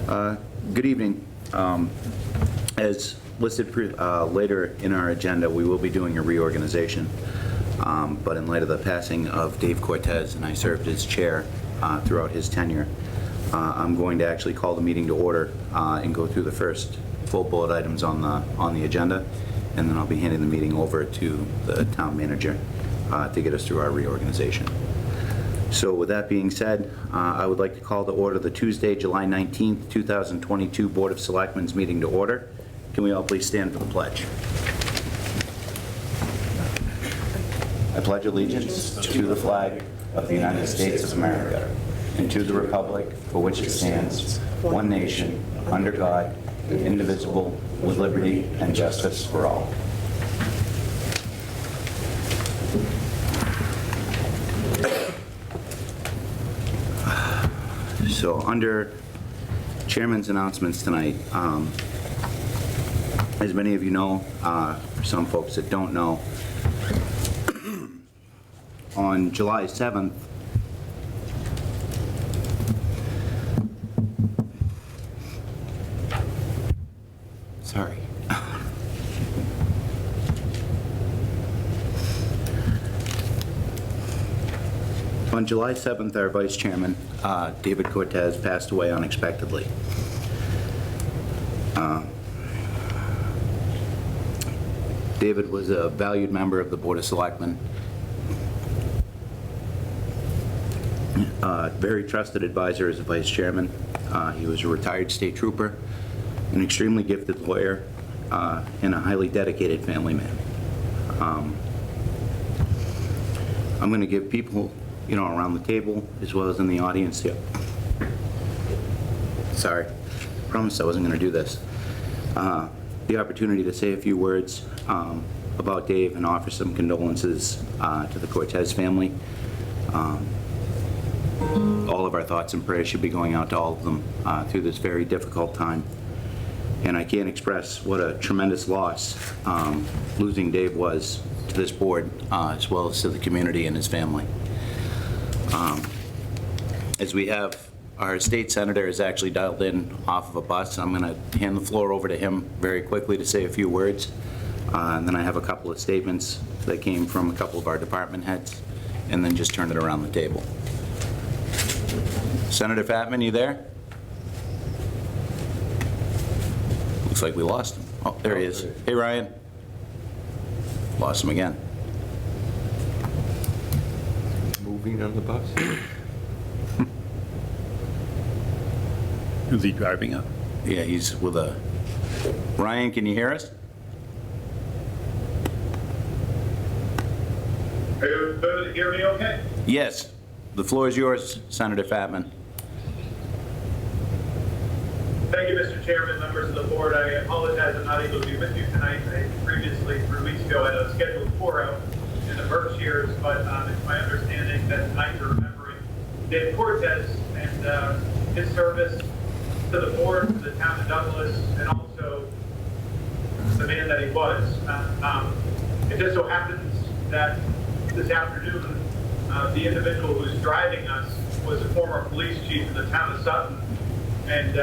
Good evening. As listed later in our agenda, we will be doing a reorganization. But in light of the passing of Dave Cortez, and I served as chair throughout his tenure, I'm going to actually call the meeting to order and go through the first full bullet items on the agenda, and then I'll be handing the meeting over to the town manager to get us through our reorganization. So with that being said, I would like to call to order the Tuesday, July 19th, 2022 Board of Selectmen's meeting to order. Can we all please stand for the pledge? I pledge allegiance to the flag of the United States of America and to the republic for which it stands, one nation, under God, indivisible, with liberty and justice for all. So under Chairman's announcements tonight, as many of you know, for some folks that don't know, on July 7th, sorry. On July 7th, our Vice Chairman, David Cortez, passed away unexpectedly. David was a valued member of the Board of Selectmen, very trusted advisor as a Vice Chairman. He was a retired state trooper, an extremely gifted lawyer, and a highly dedicated family man. I'm going to give people around the table, as well as in the audience here. Sorry, promised I wasn't going to do this. The opportunity to say a few words about Dave and offer some condolences to the Cortez family. All of our thoughts and prayers should be going out to all of them through this very difficult time. And I can't express what a tremendous loss losing Dave was to this board, as well as to the community and his family. As we have our state senator is actually dialed in off of a bus, I'm going to hand the floor over to him very quickly to say a few words. And then I have a couple of statements that came from a couple of our department heads, and then just turn it around the table. Senator Fatman, you there? Looks like we lost him. Oh, there he is. Hey, Ryan. Lost him again. Moving on the bus? Who's he driving up? Yeah, he's with a... Ryan, can you hear us? Are you able to hear me okay? Yes. The floor is yours, Senator Fatman. Thank you, Mr. Chairman, members of the board. I apologize I'm not able to be with you tonight. I previously, 3 weeks ago, had a scheduled tour out in the Berkshires, but it's my understanding that tonight you're remembering Dave Cortez and his service to the board, to the town of Douglas, and also the man that he was. It just so happens that this afternoon, the individual who's driving us was a former police chief in the town of Sutton, and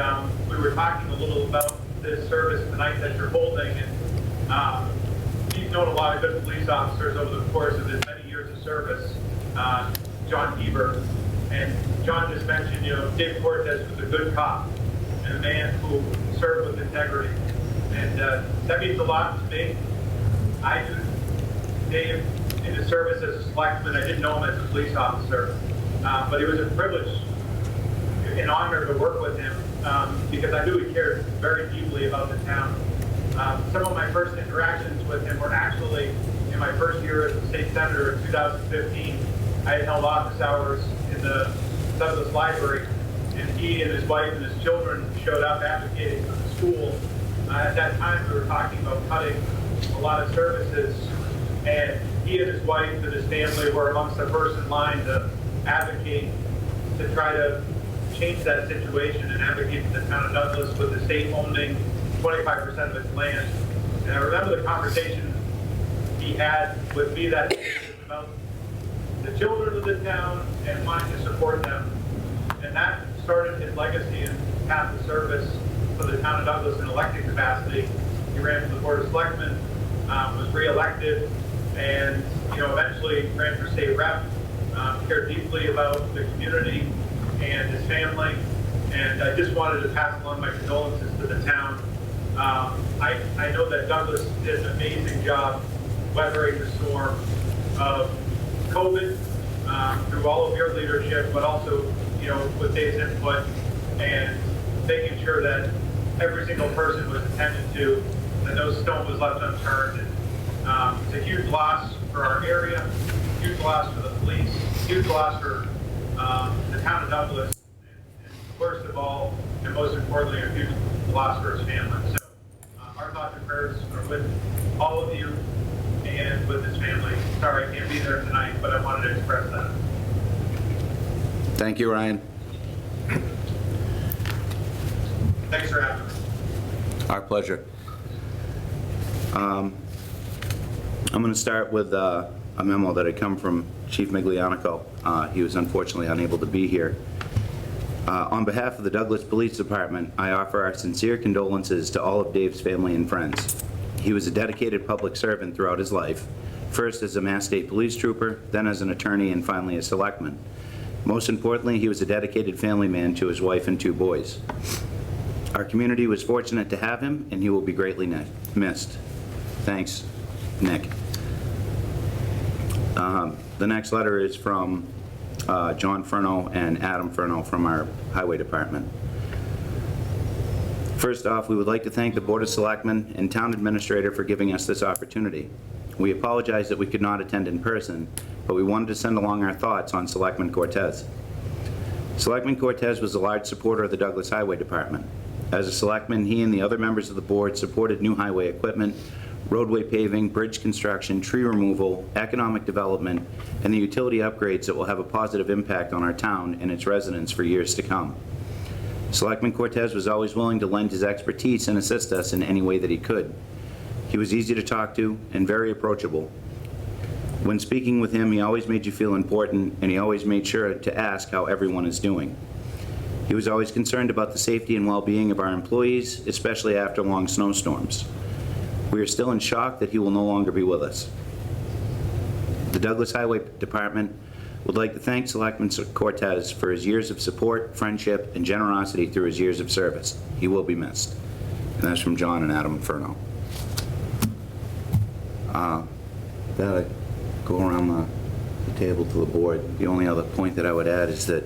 we were talking a little about this service tonight that you're holding, and he's known a lot of good police officers over the course of his many years of service, John Heber, and John just mentioned, Dave Cortez was a good cop and a man who served with integrity, and that means a lot to me. I knew Dave in his service as a selectman. I didn't know him as a police officer, but it was a privilege and honor to work with him because I knew he cared very deeply about the town. Some of my first interactions with him were actually in my first year as a state senator in 2015. I had held office hours in the Douglas Library, and he and his wife and his children showed up advocating for the school. At that time, we were talking about cutting a lot of services, and he and his wife and his family were amongst the first in line to advocate to try to change that situation and advocate for the town of Douglas with the state owning 25% of its land. And I remember the conversation he had with me that day about the children of the town and wanting to support them. And that started his legacy in path of service for the town of Douglas in elected capacity. He ran for the Board of Selectmen, was re-elected, and eventually ran for state rep. Cared deeply about the community and his family, and I just wanted to pass along my condolences to the town. I know that Douglas did an amazing job weathering the storm of COVID through all of your leadership, but also, with Dave's input and making sure that every single person was attended to, that no stone was left unturned. And, it's a huge loss for our area, huge loss for the police, huge loss for the town of Douglas, and worst of all, and most importantly, a huge loss for his family. So our thoughts and prayers are with all of you and with his family. Sorry I can't be there tonight, but I wanted to express that. Thank you, Ryan. Thanks for having me. Our pleasure. I'm going to start with a memo that had come from Chief Miglianico. He was unfortunately unable to be here. On behalf of the Douglas Police Department, I offer our sincere condolences to all of Dave's family and friends. He was a dedicated public servant throughout his life, first as a Mass State Police trooper, then as an attorney, and finally a selectman. Most importantly, he was a dedicated family man to his wife and 2 boys. Our community was fortunate to have him, and he will be greatly missed. Thanks, Nick. The next letter is from John Furno and Adam Furno from our Highway Department. First off, we would like to thank the Board of Selectmen and Town Administrator for giving us this opportunity. We apologize that we could not attend in person, but we wanted to send along our thoughts on Selectman Cortez. Selectman Cortez was a large supporter of the Douglas Highway Department. As a selectman, he and the other members of the board supported new highway equipment, roadway paving, bridge construction, tree removal, economic development, and the utility upgrades that will have a positive impact on our town and its residents for years to come. Selectman Cortez was always willing to lend his expertise and assist us in any way that he could. He was easy to talk to and very approachable. When speaking with him, he always made you feel important, and he always made sure to ask how everyone is doing. He was always concerned about the safety and well-being of our employees, especially after long snowstorms. We are still in shock that he will no longer be with us. The Douglas Highway Department would like to thank Selectman Cortez for his years of support, friendship, and generosity through his years of service. He will be missed. And that's from John and Adam Furno. That I go around the table to the board. The only other point that I would add is that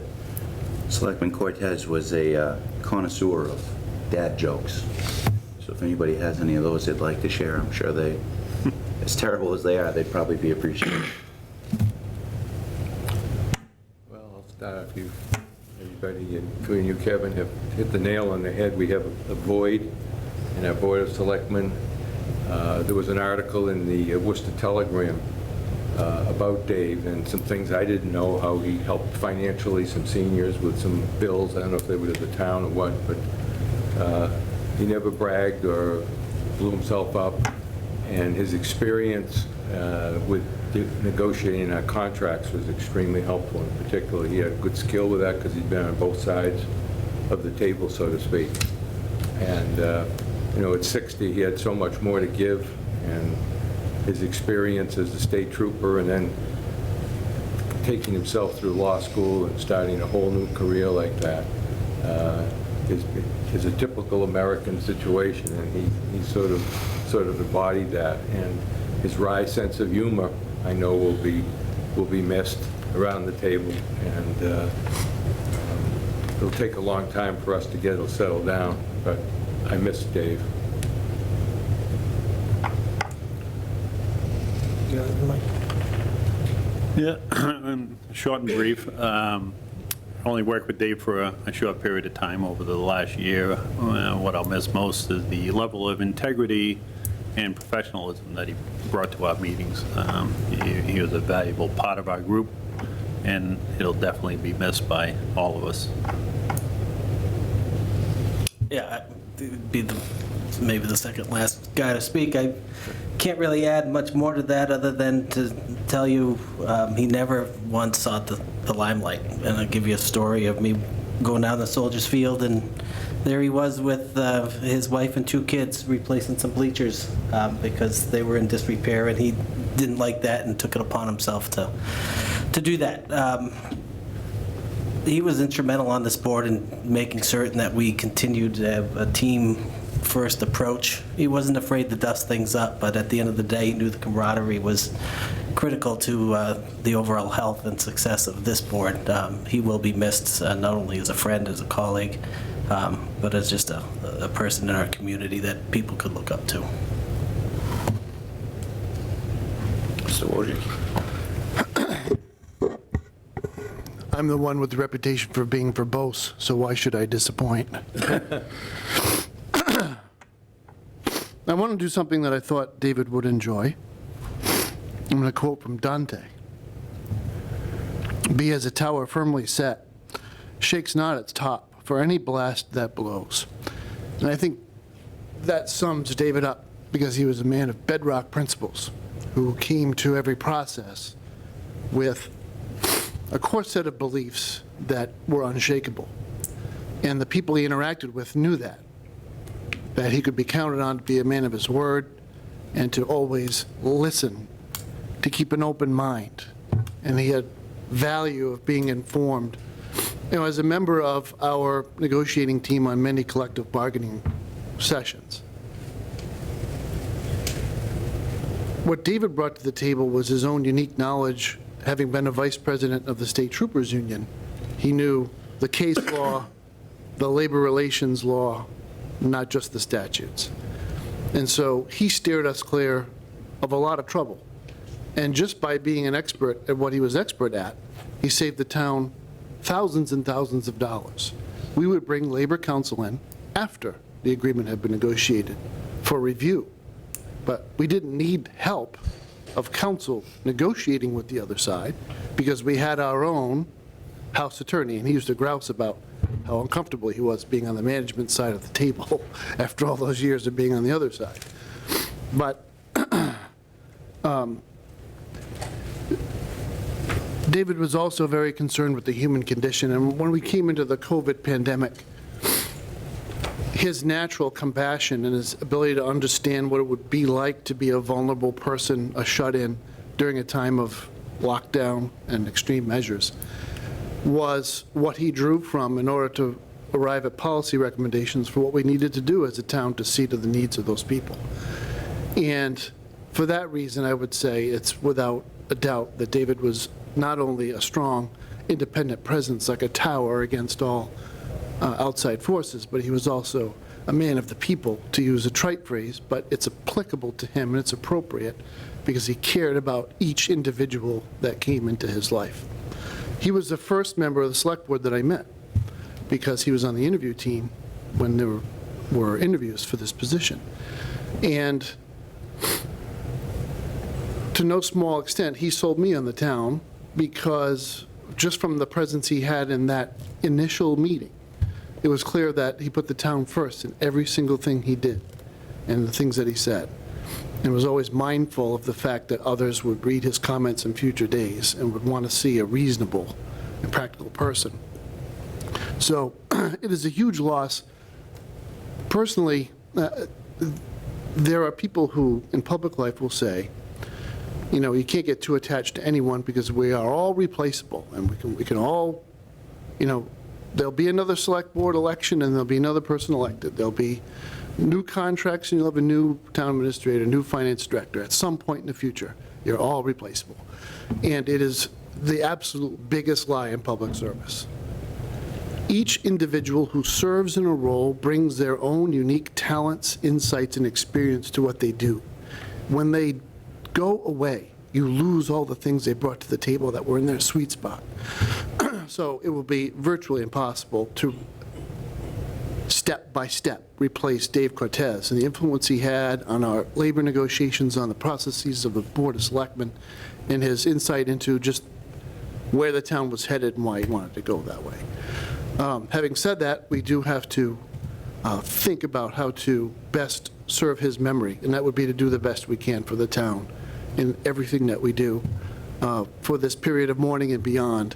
Selectman Cortez was a connoisseur of dad jokes. So if anybody has any of those they'd like to share, I'm sure they, as terrible as they are, they'd probably be appreciated. Well, I'll start. If everybody, including you, Kevin, have hit the nail on the head. We have a void in our Board of Selectmen. There was an article in the Worcester Telegram about Dave and some things I didn't know, how he helped financially some seniors with some bills. I don't know if they were to the town or what, but he never bragged or blew himself up. And his experience with negotiating our contracts was extremely helpful. In particular, he had good skill with that because he'd been on both sides of the table, so to speak. And at 60, he had so much more to give, and his experience as a state trooper and then taking himself through law school and starting a whole new career like that is a typical American situation, and he sort of embodied that. And his wry sense of humor, I know, will be missed around the table, and it'll take a long time for us to get it settled down, but I miss Dave. Yeah, short and brief. Only worked with Dave for a short period of time over the last year. What I'll miss most is the level of integrity and professionalism that he brought to our meetings. He was a valuable part of our group, and he'll definitely be missed by all of us. Yeah, it'd be maybe the second last guy to speak. I can't really add much more to that other than to tell you he never once sought the limelight. And I'll give you a story of me going down the Soldiers Field and there he was with his wife and 2 kids replacing some bleachers because they were in disrepair, and he didn't like that and took it upon himself to do that. He was instrumental on this board in making certain that we continued to have a team-first approach. He wasn't afraid to dust things up, but at the end of the day, he knew the camaraderie was critical to the overall health and success of this board. He will be missed not only as a friend, as a colleague, but as just a person in our community that people could look up to. Mr. Wojcik. I'm the one with the reputation for being verbose, so why should I disappoint? I want to do something that I thought David would enjoy. I'm going to quote from Dante. "Be as a tower firmly set, shakes not its top for any blast that blows." And I think that sums David up, because he was a man of bedrock principles who came to every process with a core set of beliefs that were unshakable. And the people he interacted with knew that he could be counted on to be a man of his word and to always listen, to keep an open mind. And he had value of being informed. You know, as a member of our negotiating team on many collective bargaining sessions, what David brought to the table was his own unique knowledge. Having been a vice president of the State Troopers Union, he knew the case law, the labor relations law, not just the statutes. And so he steered us clear of a lot of trouble. And just by being an expert at what he was expert at, he saved the town thousands and thousands of dollars. We would bring Labor Council in after the agreement had been negotiated for review. But we didn't need help of counsel negotiating with the other side, because we had our own house attorney, and he used to grouse about how uncomfortable he was being on the management side of the table after all those years of being on the other side. But David was also very concerned with the human condition, and when we came into the COVID pandemic, his natural compassion and his ability to understand what it would be like to be a vulnerable person, a shut-in, during a time of lockdown and extreme measures, was what he drew from in order to arrive at policy recommendations for what we needed to do as a town to see to the needs of those people. And for that reason, I would say it's without a doubt that David was not only a strong, independent presence like a tower against all outside forces, but he was also a man of the people, to use a trite phrase, but it's applicable to him and it's appropriate because he cared about each individual that came into his life. He was the first member of the select board that I met because he was on the interview team when there were interviews for this position. And to no small extent, he sold me on the town because just from the presence he had in that initial meeting, it was clear that he put the town first in every single thing he did and the things that he said, and was always mindful of the fact that others would read his comments in future days and would want to see a reasonable and practical person. So it is a huge loss. Personally, there are people who in public life will say, you know, you can't get too attached to anyone because we are all replaceable, and we can all, you know, there'll be another select board election and there'll be another person elected. There'll be new contracts and you'll have a new town administrator, new finance director. At some point in the future, you're all replaceable. And it is the absolute biggest lie in public service. Each individual who serves in a role brings their own unique talents, insights, and experience to what they do. When they go away, you lose all the things they brought to the table that were in their sweet spot. So it will be virtually impossible to step by step replace Dave Cortez and the influence he had on our labor negotiations, on the processes of the Board of Selectmen, and his insight into just where the town was headed and why he wanted to go that way. Having said that, we do have to think about how to best serve his memory, and that would be to do the best we can for the town in everything that we do for this period of mourning and beyond.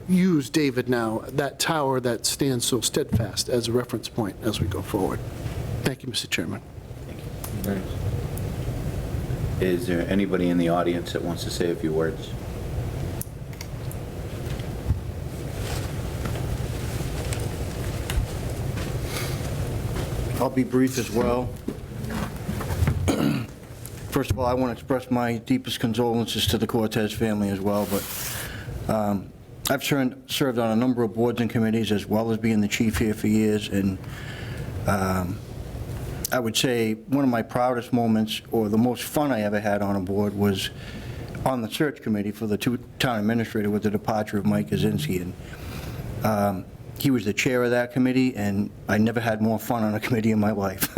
use David now, that tower that stands so steadfast, as a reference point as we go forward. Thank you, Mr. Chairman. Thanks. Is there anybody in the audience that wants to say a few words? I'll be brief as well. First of all, I want to express my deepest condolences to the Cortez family as well, but I've served on a number of boards and committees as well as being the chief here for years, and I would say one of my proudest moments, or the most fun I ever had on a board, was on the search committee for the town administrator with the departure of Mike Kaczynski. And he was the chair of that committee, and I never had more fun on a committee in my life.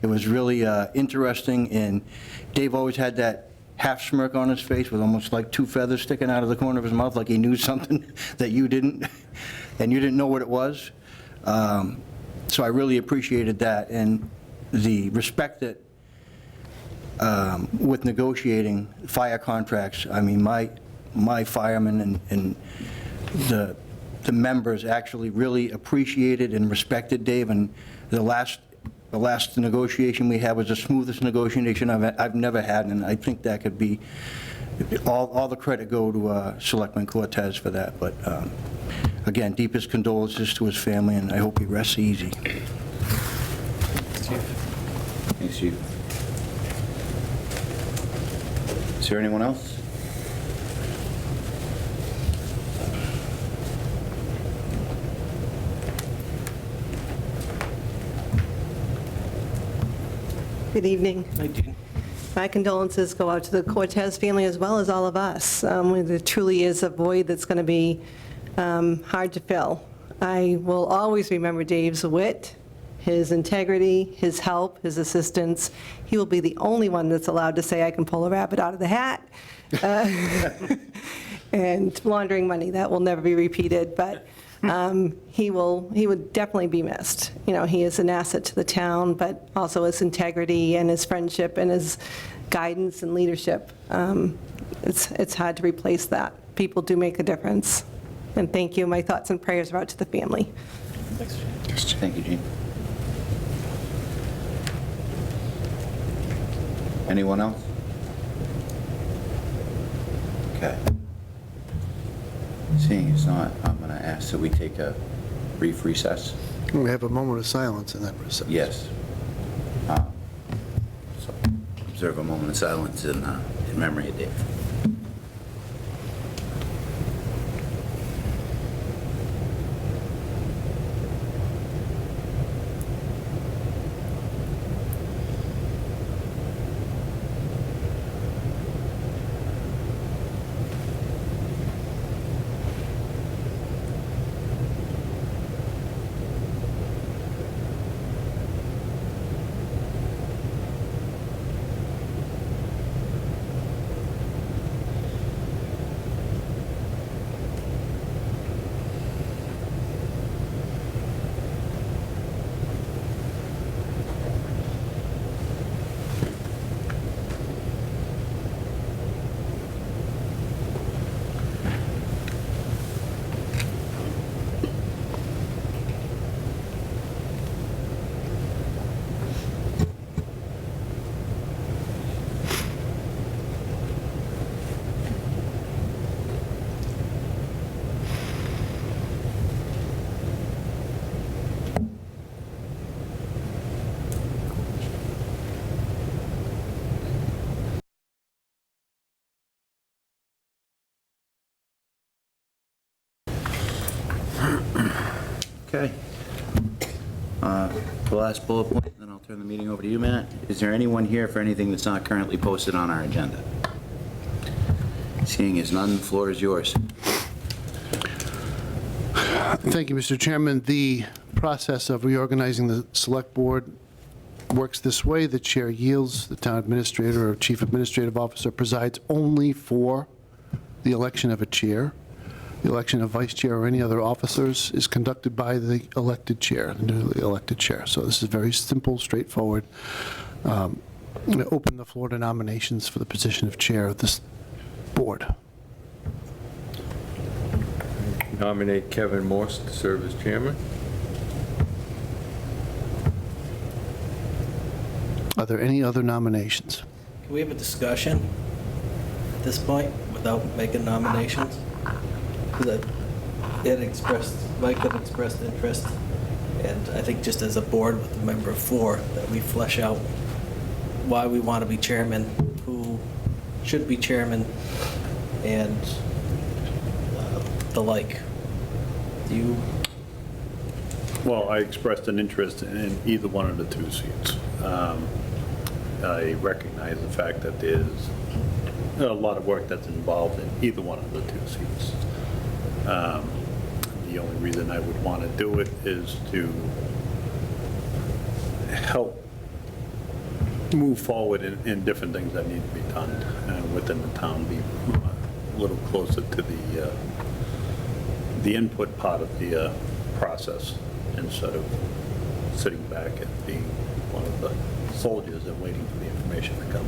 It was really interesting, and Dave always had that half smirk on his face with almost like two feathers sticking out of the corner of his mouth, like he knew something that you didn't, and you didn't know what it was. So I really appreciated that, and the respect that with negotiating fire contracts. I mean, my firemen and the members actually really appreciated and respected Dave, and the last negotiation we had was the smoothest negotiation I've never had, and I think that could be, all the credit go to Selectman Cortez for that. But again, deepest condolences to his family, and I hope he rests easy. Thanks, Chief. Is there anyone else? Good evening. My condolences go out to the Cortez family as well as all of us. There truly is a void that's going to be hard to fill. I will always remember Dave's wit, his integrity, his help, his assistance. He will be the only one that's allowed to say, I can pull a rabbit out of the hat. And laundering money, that will never be repeated. But he would definitely be missed. You know, he is an asset to the town, but also his integrity and his friendship and his guidance and leadership. It's hard to replace that. People do make a difference. And thank you. My thoughts and prayers are out to the family. Thank you, Jean. Anyone else? Okay. Seeing as not, I'm going to ask that we take a brief recess. We have a moment of silence in that recess. Yes. So observe a moment of silence in memory of Dave. Okay. The last bullet point, then I'll turn the meeting over to you, Matt. Is there anyone here for anything that's not currently posted on our agenda? Seeing as none, the floor is yours. Thank you, Mr. Chairman. The process of reorganizing the Select Board works this way. The chair yields. The town administrator or chief administrative officer presides only for the election of a chair. The election of vice chair or any other officers is conducted by the elected chair, the newly elected chair. So this is very simple, straightforward. I'm going to open the floor to nominations for the position of chair of this board. nominate Kevin Morse to serve as chairman. Are there any other nominations? Can we have a discussion at this point without making nominations? Because Mike had expressed interest, and I think just as a board with a member of 4, that we flesh out why we want to be chairman, who should be chairman, and the like. Do you? Well, I expressed an interest in either one of the 2 seats. I recognize the fact that there's a lot of work that's involved in either one of the 2 seats. The only reason I would want to do it is to help move forward in different things that need to be done within the town, be a little closer to the input part of the process, instead of sitting back and being one of the soldiers and waiting for the information to come.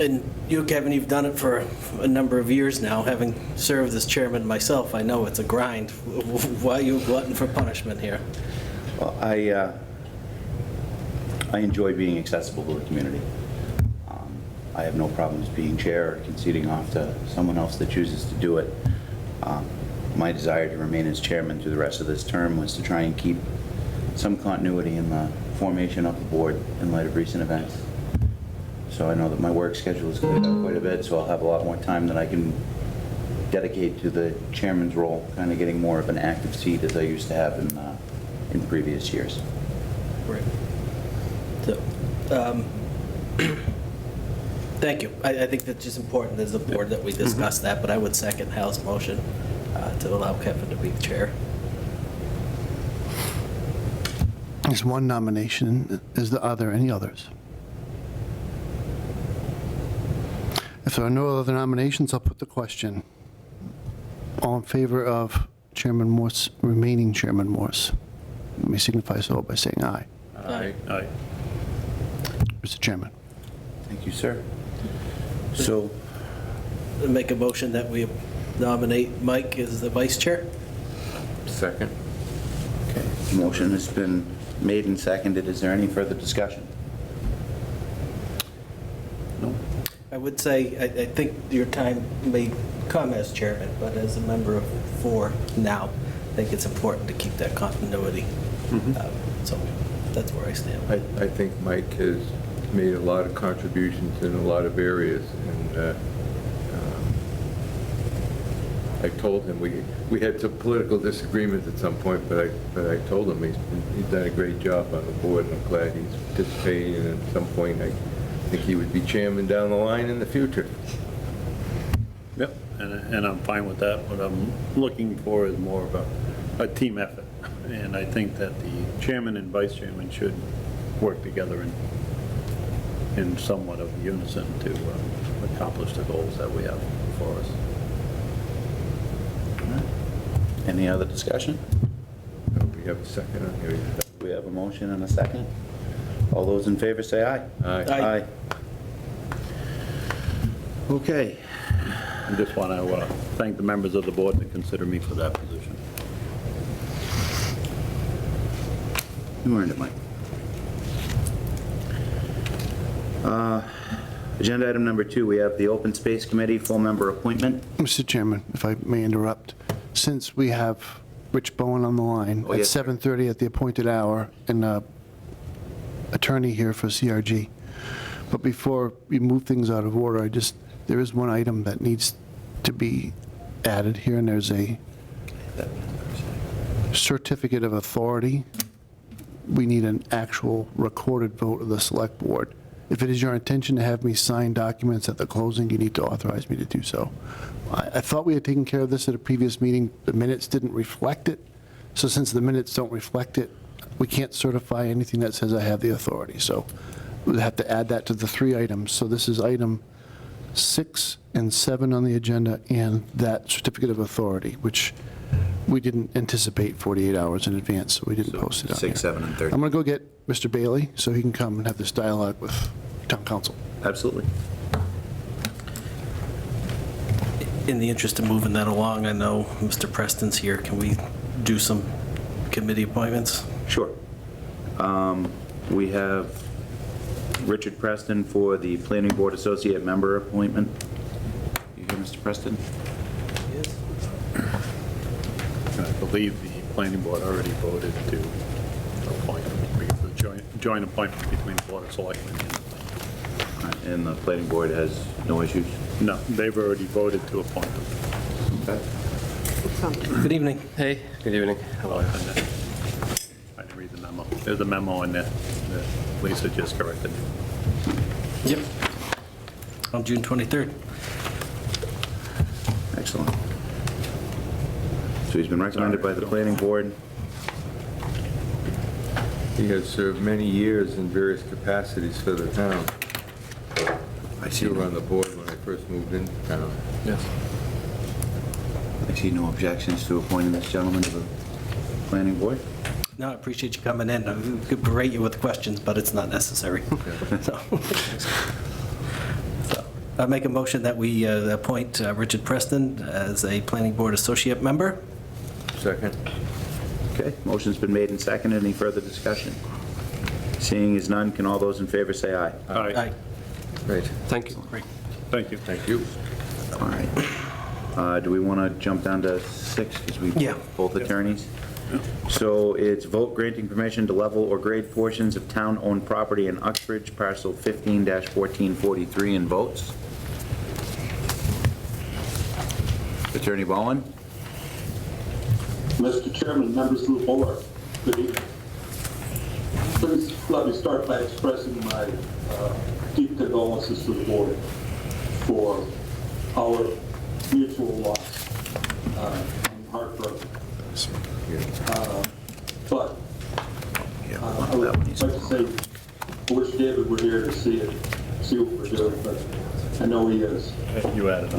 And you, Kevin, you've done it for a number of years now. Having served as chairman myself, I know it's a grind. Why are you a glutton for punishment here? Well, I enjoy being accessible to the community. I have no problems being chair or conceding off to someone else that chooses to do it. My desire to remain as chairman through the rest of this term was to try and keep some continuity in the formation of the board in light of recent events. So I know that my work schedule is cleared up quite a bit, so I'll have a lot more time that I can dedicate to the chairman's role, kind of getting more of an active seat as I used to have in previous years. Great. So, thank you. I think that's just important as a board that we discuss that, but I would second Hal's motion to allow Kevin to be the chair. There's one nomination. Are there any others? If there are no other nominations, I'll put the question. All in favor of Chairman Morse, remaining Chairman Morse? Let me signify so by saying aye. Aye. Aye. Mr. Chairman. Thank you, sir. So, Make a motion that we nominate Mike as the vice chair. Second. okay, motion has been made and seconded. Is there any further discussion? No? I would say, I think your time may come as chairman, but as a member of 4 now, I think it's important to keep that continuity. So that's where I stand. I think Mike has made a lot of contributions in a lot of areas, and I told him, we had some political disagreements at some point, but I told him he's done a great job on the board, and I'm glad he's participating, and at some point, I think he would be chairman down the line in the future. Yep, and I'm fine with that. What I'm looking for is more of a team effort. And I think that the chairman and vice chairman should work together in somewhat of unison to accomplish the goals that we have before us. Any other discussion? We have a second on here. We have a motion and a second. All those in favor say aye. Aye. Okay. I just want to thank the members of the board that consider me for that position. You earned it, Mike. Agenda item number 2, we have the Open Space Committee full member appointment. Mr. Chairman, if I may interrupt, since we have Rich Bowen on the line Oh, at yes, sir. 7:30 at the appointed hour, and attorney here for CRG, but before we move things out of order, there is one item that needs to be added here, and there's a certificate of authority. We need an actual recorded vote of the select board. If it is your intention to have me sign documents at the closing, you need to authorize me to do so. I thought we had taken care of this at a previous meeting. The minutes didn't reflect it. So since the minutes don't reflect it, we can't certify anything that says I have the authority. So we'll have to add that to the 3 items. So this is item 6 and 7 on the agenda, and that certificate of authority, which we didn't anticipate 48 hours in advance, so we didn't post it on 6, here. 7, and 30. I'm going to go get Mr. Bailey so he can come and have this dialogue with town council. Absolutely. in the interest of moving that along, I know Mr. Preston's here. Can we do some committee appointments? Sure. We have Richard Preston for the Planning Board Associate Member appointment. You here, Mr. Preston? I believe the planning board already voted to appoint him. It's a joint appointment between the Board of Selectmen and the planning board. And the Planning Board has no issues? No, they've already voted to appoint him. Okay. Good evening. Hey, good evening. Hello. I didn't read the memo. There's a memo in there that Lisa just corrected. Yep. On June 23rd. Excellent. So he's been recommended by the Planning Board. He has served many years in various capacities for the town. I see You were on the board when I first moved into town. Yes. I see no objections to appointing this gentleman to the Planning Board. No, I appreciate you coming in. I could berate you with questions, but it's not necessary. So I make a motion that we appoint Richard Preston as a Planning Board Associate Member. Second? Okay, motion's been made and seconded. Any further discussion? Seeing as none, can all those in favor say aye? Aye. Great. Thank you. Great. Thank you. Thank you. All right. Do we want to jump down to 6, because we Yeah. both attorneys? So it's vote granting permission to level or grade portions of town-owned property in Uxbridge, parcel 15-1443, in votes. Attorney Bowen? Mr. Chairman, members of the board, good evening. Please let me start by expressing my deep condolences to the board for our mutual loss. I'm heartbroken. But I would like to say, I wish David were here to see what we're doing, but I know he is. You added it.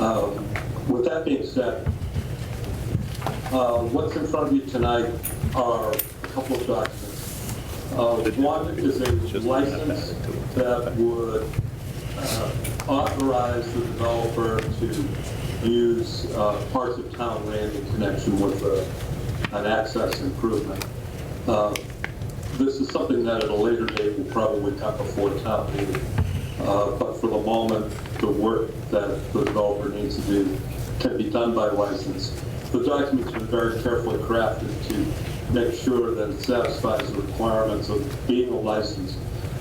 With that being said, what's in front of you tonight are a couple of documents. One is a license that would authorize the developer to use parts of town land in connection with an access improvement. This is something that at a later date will probably come before town meeting. But for the moment, the work that the developer needs to do can be done by license. The documents are very carefully crafted to make sure that it satisfies the requirements of being a license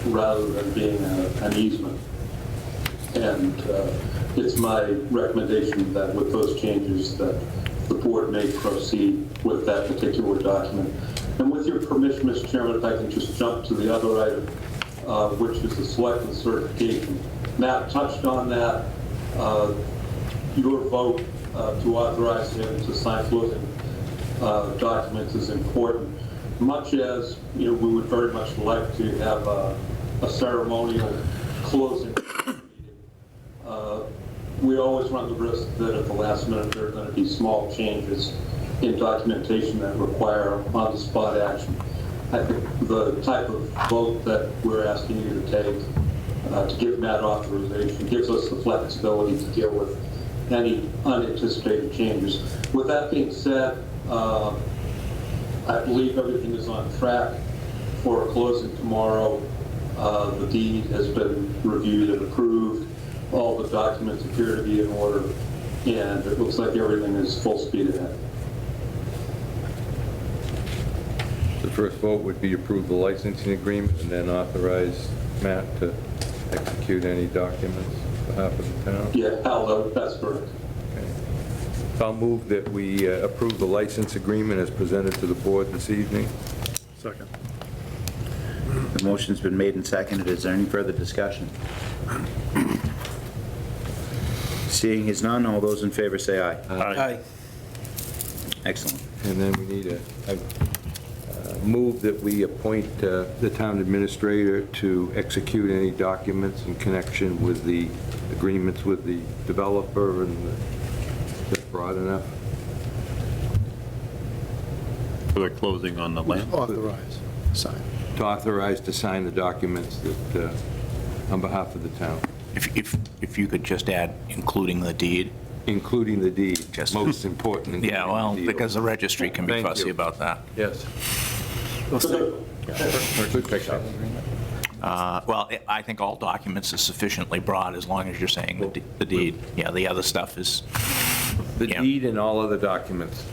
rather than being an easement. And it's my recommendation that with those changes that the board may proceed with that particular document. And with your permission, Mr. Chairman, if I can just jump to the other item, which is the Selectmen certification. Matt touched on that. Your vote to authorize him to sign closing documents is important. Much as we would very much like to have a ceremonial closing meeting, we always run the risk that at the last minute there are going to be small changes in documentation that require on-the-spot action. I think the type of vote that we're asking you to take to give Matt authorization gives us the flexibility to deal with any unanticipated changes. With that being said, I believe everything is on track for a closing tomorrow. The deed has been reviewed and approved. All the documents appear to be in order, and it looks like everything is full speed ahead. The first vote would be approve the licensing agreement and then authorize Matt to execute any documents on behalf of the town. Yeah, Al, that's correct. Okay. I'll move that we approve the license agreement as presented to the board this evening. Second. The motion's been made and seconded. Is there any further discussion? Seeing as none, all those in favor say aye. Aye. Excellent. And then we need a move that we appoint the town administrator to execute any documents in connection with the agreements with the developer, and that's broad enough. For the closing on the land. Authorize, sign. To authorize to sign the documents that, on behalf of the town. If you could just add, including the deed, including the deed, Just- most important. Yeah, well, including the deed. because the registry can be Thank fussy you. about that. Yes. Good pickup. Well, I think all documents are sufficiently broad as long as you're saying the deed. Yeah, the other stuff is, The Yeah. deed and all other documents.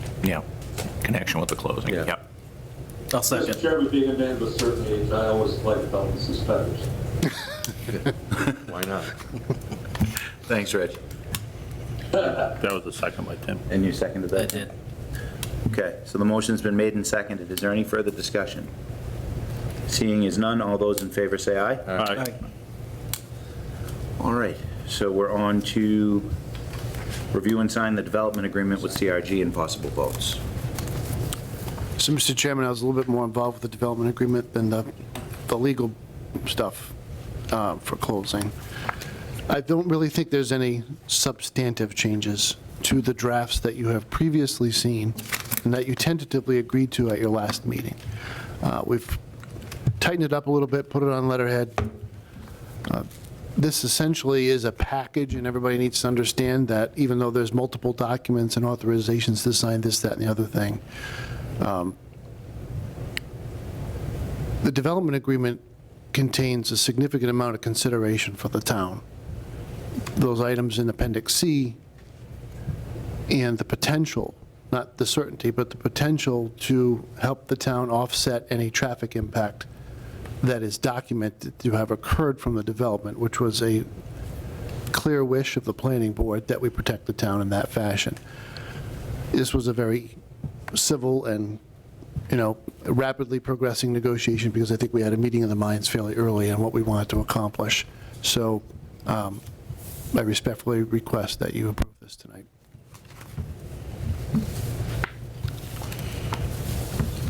connection with the closing. Yeah. Yep. I'll Mr. second. Chairman, being a man of a certain age, I always like belt and suspenders. Why not? Thanks, Rich. That was a second by Tim. And you seconded I that? did. Okay, so the motion's been made and seconded. Is there any further discussion? Seeing as none, all those in favor say aye. Aye. All right, so we're on to review and sign the development agreement with CRG and possible votes. So, Mr. Chairman, I was a little bit more involved with the development agreement than the legal stuff for closing. I don't really think there's any substantive changes to the drafts that you have previously seen and that you tentatively agreed to at your last meeting. We've tightened it up a little bit, put it on letterhead. This essentially is a package, and everybody needs to understand that even though there's multiple documents and authorizations to sign this, that, and the other thing, the development agreement contains a significant amount of consideration for the town. Those items in Appendix C and the potential, not the certainty, but the potential to help the town offset any traffic impact that is documented to have occurred from the development, which was a clear wish of the planning board that we protect the town in that fashion. This was a very civil and, rapidly progressing negotiation because I think we had a meeting of the minds fairly early on what we wanted to accomplish. So I respectfully request that you approve this tonight.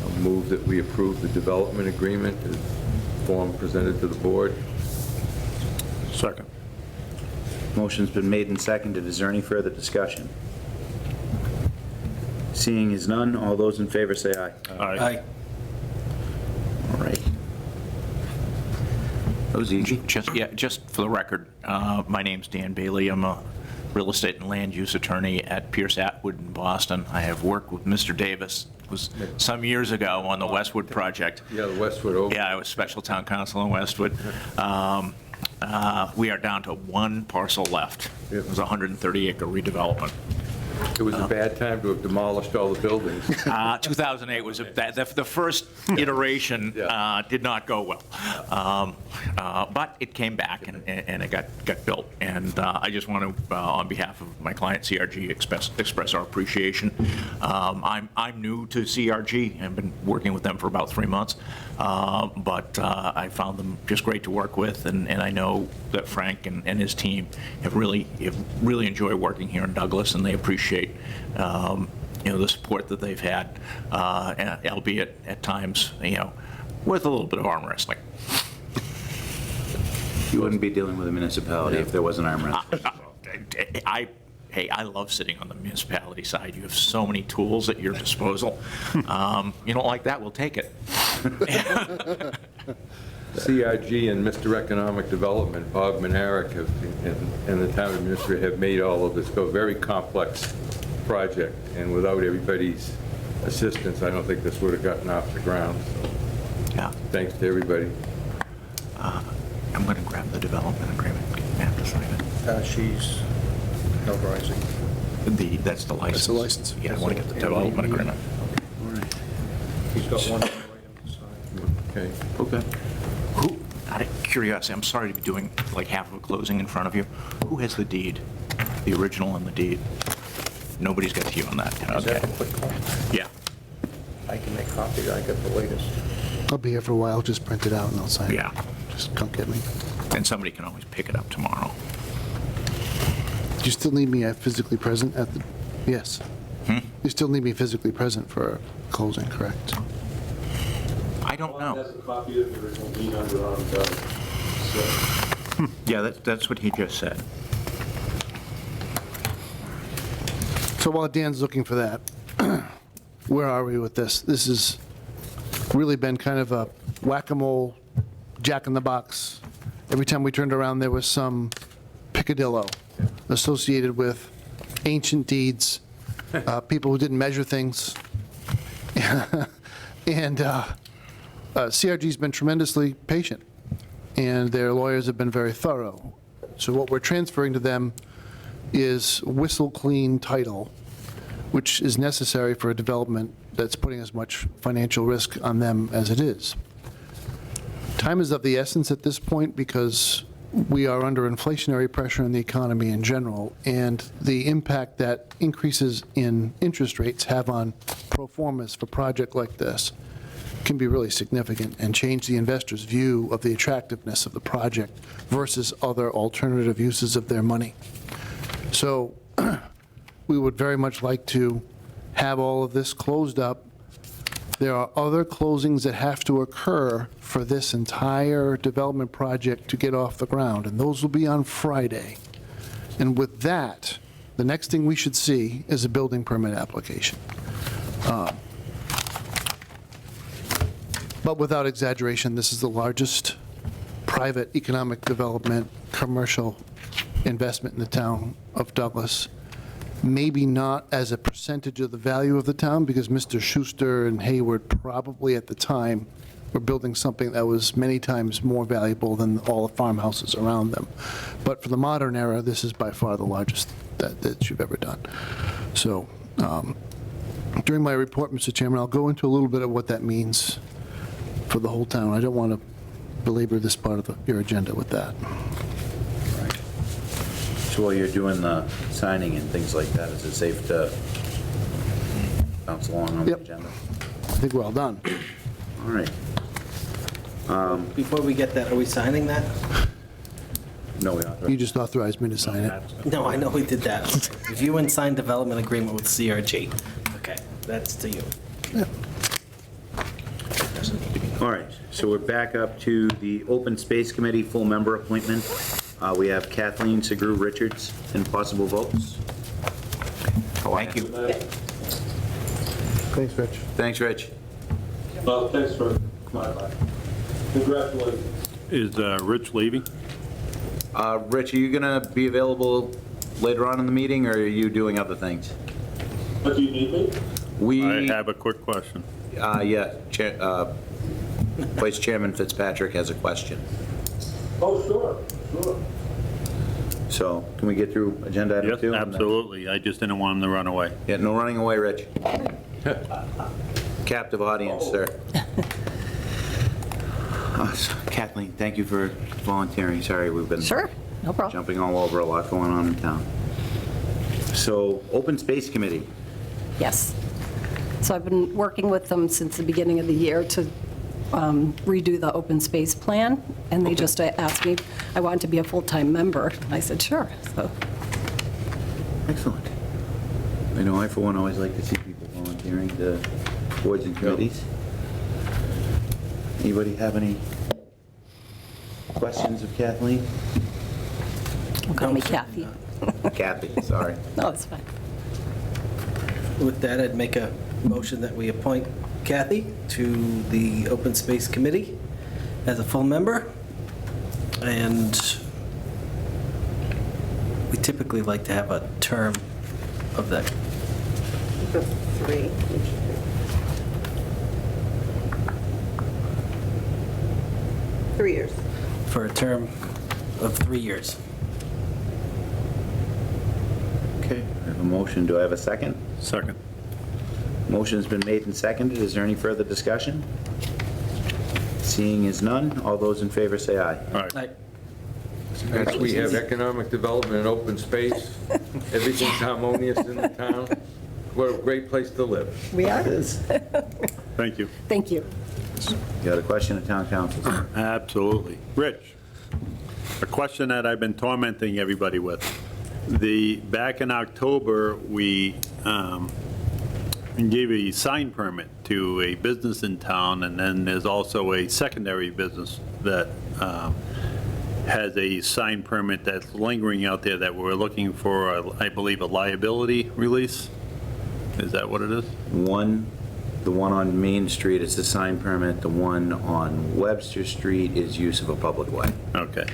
I'll move that we approve the development agreement as form presented to the board. Second. Motion's been made and seconded. Is there any further discussion? Seeing as none, all those in favor say aye. Aye. All right. That was easy. Just for the record, my name's Dan Bailey. I'm a real estate and land use attorney at Pierce Atwood in Boston. I have worked with Mr. Davis, it was some years ago on the Westwood project. Yeah, the Westwood over. Yeah, I was special town council in Westwood. We are down to one parcel left. It was a 130-acre redevelopment. It was a bad time to have demolished all the buildings. 2008 was the first iteration. Did not go well, but it came back and it got built. And I just want to, on behalf of my client CRG, express our appreciation. I'm new to CRG. I've been working with them for about 3 months, but I found them just great to work with, and I know that Frank and his team have really enjoyed working here in Douglas, and they appreciate the support that they've had, albeit at times, with a little bit of arm wrestling. You wouldn't be dealing with a municipality if there wasn't arm wrestling. Hey, I love sitting on the municipality side. You have so many tools at your disposal. You don't like that, we'll take it. CRG and Mr. Economic Development, Bob Manarick, and the town administrator have made all of this go. Very complex project, and without everybody's assistance, I don't think this would have gotten off the ground. So Yeah, thanks to everybody. I'm going to grab the development agreement. I have to sign it. She's notarizing. That's the license. That's the license. Yeah, I want to get the development agreement. He's got one more item to sign. Okay. Okay. Who, out of curiosity, I'm sorry to be doing like half of a closing in front of you. Who has the deed? The original and the deed? Nobody's got to you on that. Is that a quick call? Yeah. I can make copies, I got the latest. I'll be here for a while, just print it out and I'll sign it. Yeah. Just come get me. And somebody can always pick it up tomorrow. Do you still need me physically present at the, yes. You still need me physically present for closing, correct? I don't Bob know. has a copy of the original deed under arm, so. Yeah, that's what he just said. So while Dan's looking for that, where are we with this? This has really been kind of a whack-a-mole, jack-in-the-box. Every time we turned around, there was some picadillo associated with ancient deeds, people who didn't measure things. And CRG's been tremendously patient, and their lawyers have been very thorough. So what we're transferring to them is whistle-clean title, which is necessary for a development that's putting as much financial risk on them as it is. Time is of the essence at this point because we are under inflationary pressure in the economy in general, and the impact that increases in interest rates have on pro formas for a project like this can be really significant and change the investor's view of the attractiveness of the project versus other alternative uses of their money. So we would very much like to have all of this closed up. There are other closings that have to occur for this entire development project to get off the ground, and those will be on Friday. And with that, the next thing we should see is a building permit application. But without exaggeration, this is the largest private economic development, commercial investment in the town of Douglas. Maybe not as a percentage of the value of the town, because Mr. Schuster and Hayward probably at the time were building something that was many times more valuable than all the farmhouses around them. But for the modern era, this is by far the largest that you've ever done. So during my report, Mr. Chairman, I'll go into a little bit of what that means for the whole town. I don't want to belabor this part of your agenda with that. So while you're doing the signing and things like that, is it safe to bounce along on the Yep. agenda? I think we're all done. All right. Before we get that, are we signing that? No, we authorized. You just authorized me to sign it. No, I know we did that. Review and sign development agreement with CRG. Okay, that's to you. All right, so we're back up to the Open Space Committee full member appointment. We have Kathleen Segru Richards and possible votes. Thank you. Thanks, Rich. Thanks, Rich. Well, thanks for coming by. Congratulations. Is Rich leaving? Rich, are you going to be available later on in the meeting, or are you doing other things? But do you need me? We, I have a quick question. yeah, Vice Chairman Fitzpatrick has a question. Oh, sure. So can we get through agenda item Yes, 2? absolutely. I just didn't want him to run away. Yeah, no running away, Rich. Captive audience, sir. Kathleen, thank you for volunteering. Sorry, we've been Sure, no problem. jumping all over, a lot going on in town. So, Open Space Committee. Yes. So I've been working with them since the beginning of the year to redo the open space plan, and they just asked me, I wanted to be a full-time member. I said, sure. So Excellent. I know I, for one, always like to see people volunteering to boards and committees. Anybody have any questions of Kathleen? call me Kathy. Kathy, sorry. No, it's fine. With that, I'd make a motion that we appoint Kathy to the Open Space Committee as a full member. And we typically like to have a term of that. 3. 3 years. For a term of 3 years. Okay, I have a motion. Do I have a second? Second. Motion's been made and seconded. Is there any further discussion? Seeing as none, all those in favor say aye. All right. Aye. Next, we have economic development and open space. Everything's harmonious in the town. What a great place to live. We are? Thank you. Thank you. You got a question of town council, sir? Absolutely. Rich, a question that I've been tormenting everybody with. Back in October, we gave a sign permit to a business in town, and then there's also a secondary business that has a sign permit that's lingering out there that we're looking for, I believe, a liability release. Is that what it is? The one on Main Street is a sign permit. The one on Webster Street is use of a public way. Okay.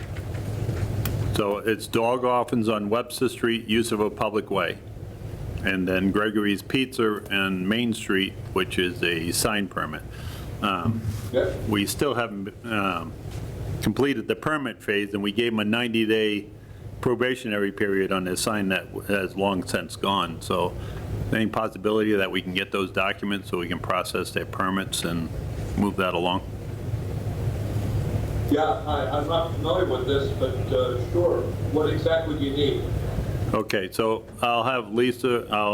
So it's dog offens on Webster Street, use of a public way. and then Gregory's Pizza and Main Street, which is a sign permit. Yep. We still haven't completed the permit phase, and we gave them a 90-day probationary period on their sign that has long since gone. So any possibility that we can get those documents so we can process their permits and move that along? Yeah, I'm not familiar with this, but sure. What exactly do you need? Okay, so I'll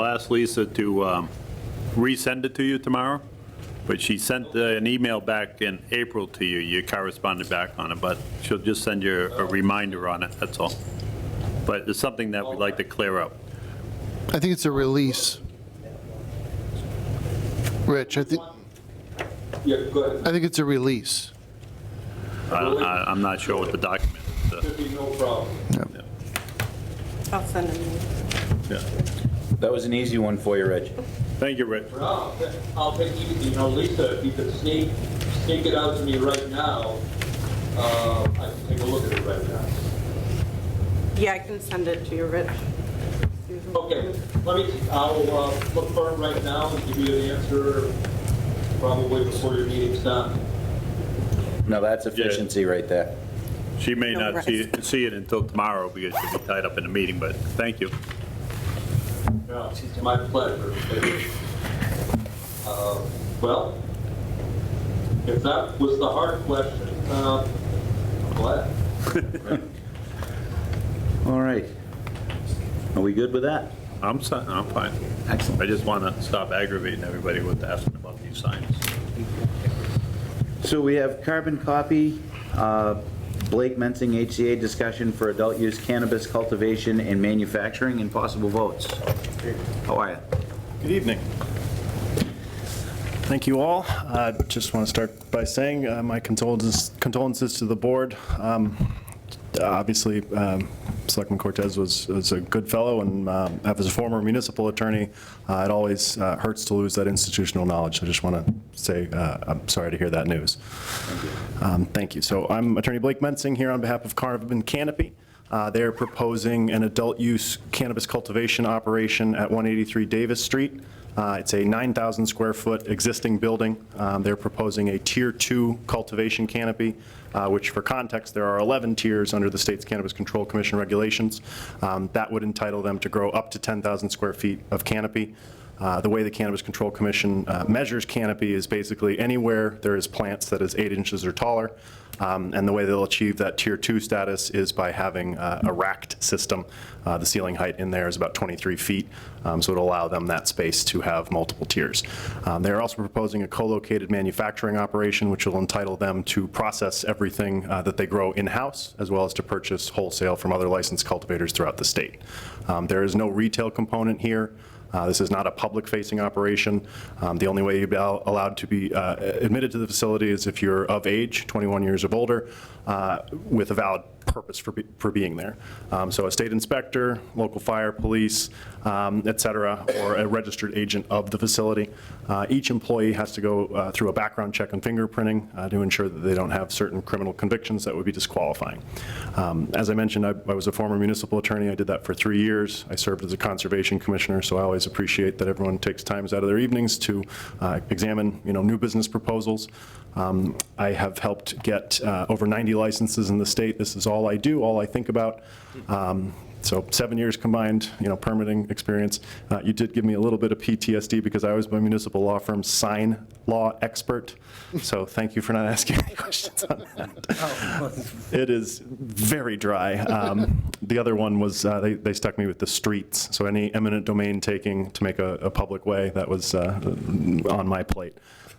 ask Lisa to resend it to you tomorrow, but she sent an email back in April to you. You corresponded back on it, but she'll just send you a reminder on it, that's all. But it's something that we'd like to clear up. I think it's a release. Rich, Yeah, go ahead. I think it's a release. I'm not sure what the document is. Should be no problem. I'll send them. Yeah. That was an easy one for you, Rich. Thank you, Rich. Well, I'll take Lisa, if you could sneak it out to me right now, I can take a look at it right now. Yeah, I can send it to you, Rich. Okay, I'll look for it right now and give you the answer probably before your meeting's done. No, that's efficiency right there. She may No not see it until tomorrow because she'll be tied up in a meeting, but thank you. Yeah, it's my pleasure. Well, if that was the hard question, I'm glad. All right. Are we good with that? I'm fine. Excellent. I just want to stop aggravating everybody with asking about these signs. So we have carbon copy, Blake Mensing HCA discussion for adult use cannabis cultivation and manufacturing and possible votes. How are you? Good evening. Thank you all. I just want to start by saying my condolences to the board. Obviously, Selectman Cortez was a good fellow, and as a former municipal attorney, it always hurts to lose that institutional knowledge. I just want to say I'm sorry to hear that news. Thank you. So I'm Attorney Blake Mensing here on behalf of Carbon Canopy. They're proposing an adult use cannabis cultivation operation at 183 Davis Street. It's a 9,000 square foot existing building. They're proposing a tier 2 cultivation canopy, which for context, there are 11 tiers under the state's Cannabis Control Commission regulations. That would entitle them to grow up to 10,000 square feet of canopy. The way the Cannabis Control Commission measures canopy is basically anywhere there is plants that is 8 inches or taller. And the way they'll achieve that tier 2 status is by having a racked system. The ceiling height in there is about 23 feet, so it'll allow them that space to have multiple tiers. They're also proposing a co-located manufacturing operation, which will entitle them to process everything that they grow in-house, as well as to purchase wholesale from other licensed cultivators throughout the state. There is no retail component here. This is not a public-facing operation. The only way you'd be allowed to be admitted to the facility is if you're of age, 21 years of older, with a valid purpose for being there. So a state inspector, local fire, police, et cetera, or a registered agent of the facility. Each employee has to go through a background check and fingerprinting to ensure that they don't have certain criminal convictions that would be disqualifying. As I mentioned, I was a former municipal attorney. I did that for 3 years. I served as a conservation commissioner, so I always appreciate that everyone takes times out of their evenings to examine, new business proposals. I have helped get over 90 licenses in the state. This is all I do, all I think about. So 7 years combined, permitting experience. You did give me a little bit of PTSD because I was my municipal law firm's sign law expert. So thank you for not asking any questions on that. It is very dry. The other one was they stuck me with the streets. So any eminent domain taking to make a public way, that was on my plate.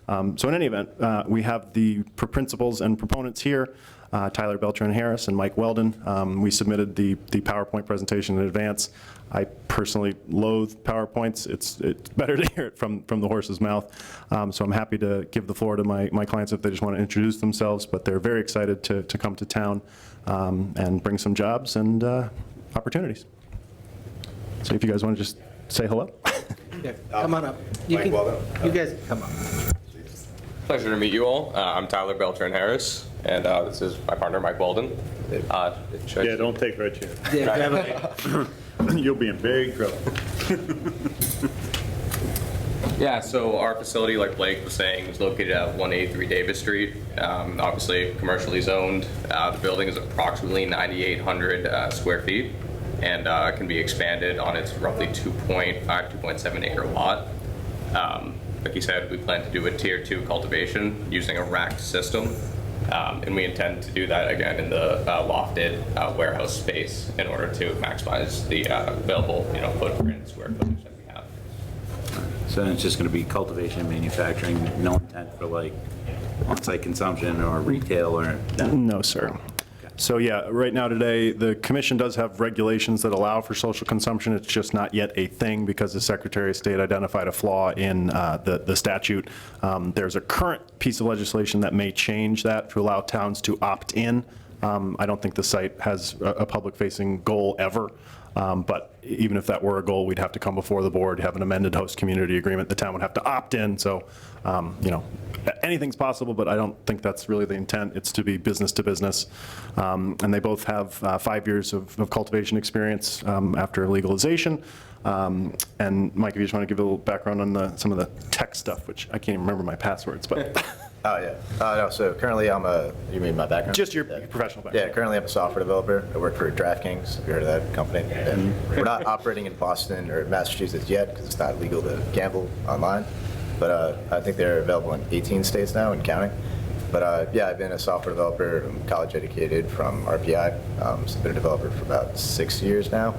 So in any event, we have the principals and proponents here, Tyler Beltran-Harris and Mike Weldon. We submitted the PowerPoint presentation in advance. I personally loathe PowerPoints. It's better to hear it from the horse's mouth. So I'm happy to give the floor to my clients if they just want to introduce themselves, but they're very excited to come to town and bring some jobs and opportunities. So if you guys want to just say hello. Yeah, come on up. You guys can come up. Pleasure to meet you all. I'm Tyler Beltran-Harris, and this is my partner, Mike Weldon. Yeah, don't take Rich here. Yeah, grab it. You'll be in big trouble. Yeah, so our facility, like Blake was saying, is located at 183 Davis Street. Obviously, commercially zoned. The building is approximately 9,800 square feet and can be expanded on its roughly 2.7 acre lot. Like you said, we plan to do a tier 2 cultivation using a racked system. And we intend to do that again in the lofted warehouse space in order to maximize the available, footprint, square footage that we have. So then it's just going to be cultivation and manufacturing, no intent for like on-site consumption or retail or? No, sir. So yeah, right now today, the commission does have regulations that allow for social consumption. It's just not yet a thing because the Secretary of State identified a flaw in the statute. There's a current piece of legislation that may change that to allow towns to opt in. I don't think the site has a public-facing goal ever. But even if that were a goal, we'd have to come before the board, have an amended host community agreement. The town would have to opt in. So, anything's possible, but I don't think that's really the intent. It's to be business to business. And they both have 5 years of cultivation experience after legalization. And Mike, if you just want to give a little background on some of the tech stuff, which I can't even remember my passwords, but. Oh, yeah. No, so currently you mean my background? Just your professional background. Yeah, currently I'm a software developer. I work for DraftKings, have you heard of that company? And we're not operating in Boston or Massachusetts yet because it's not legal to gamble online. But I think they're available in 18 states now and counting. But yeah, I've been a software developer. I'm college educated from RPI. So I've been a developer for about 6 years now.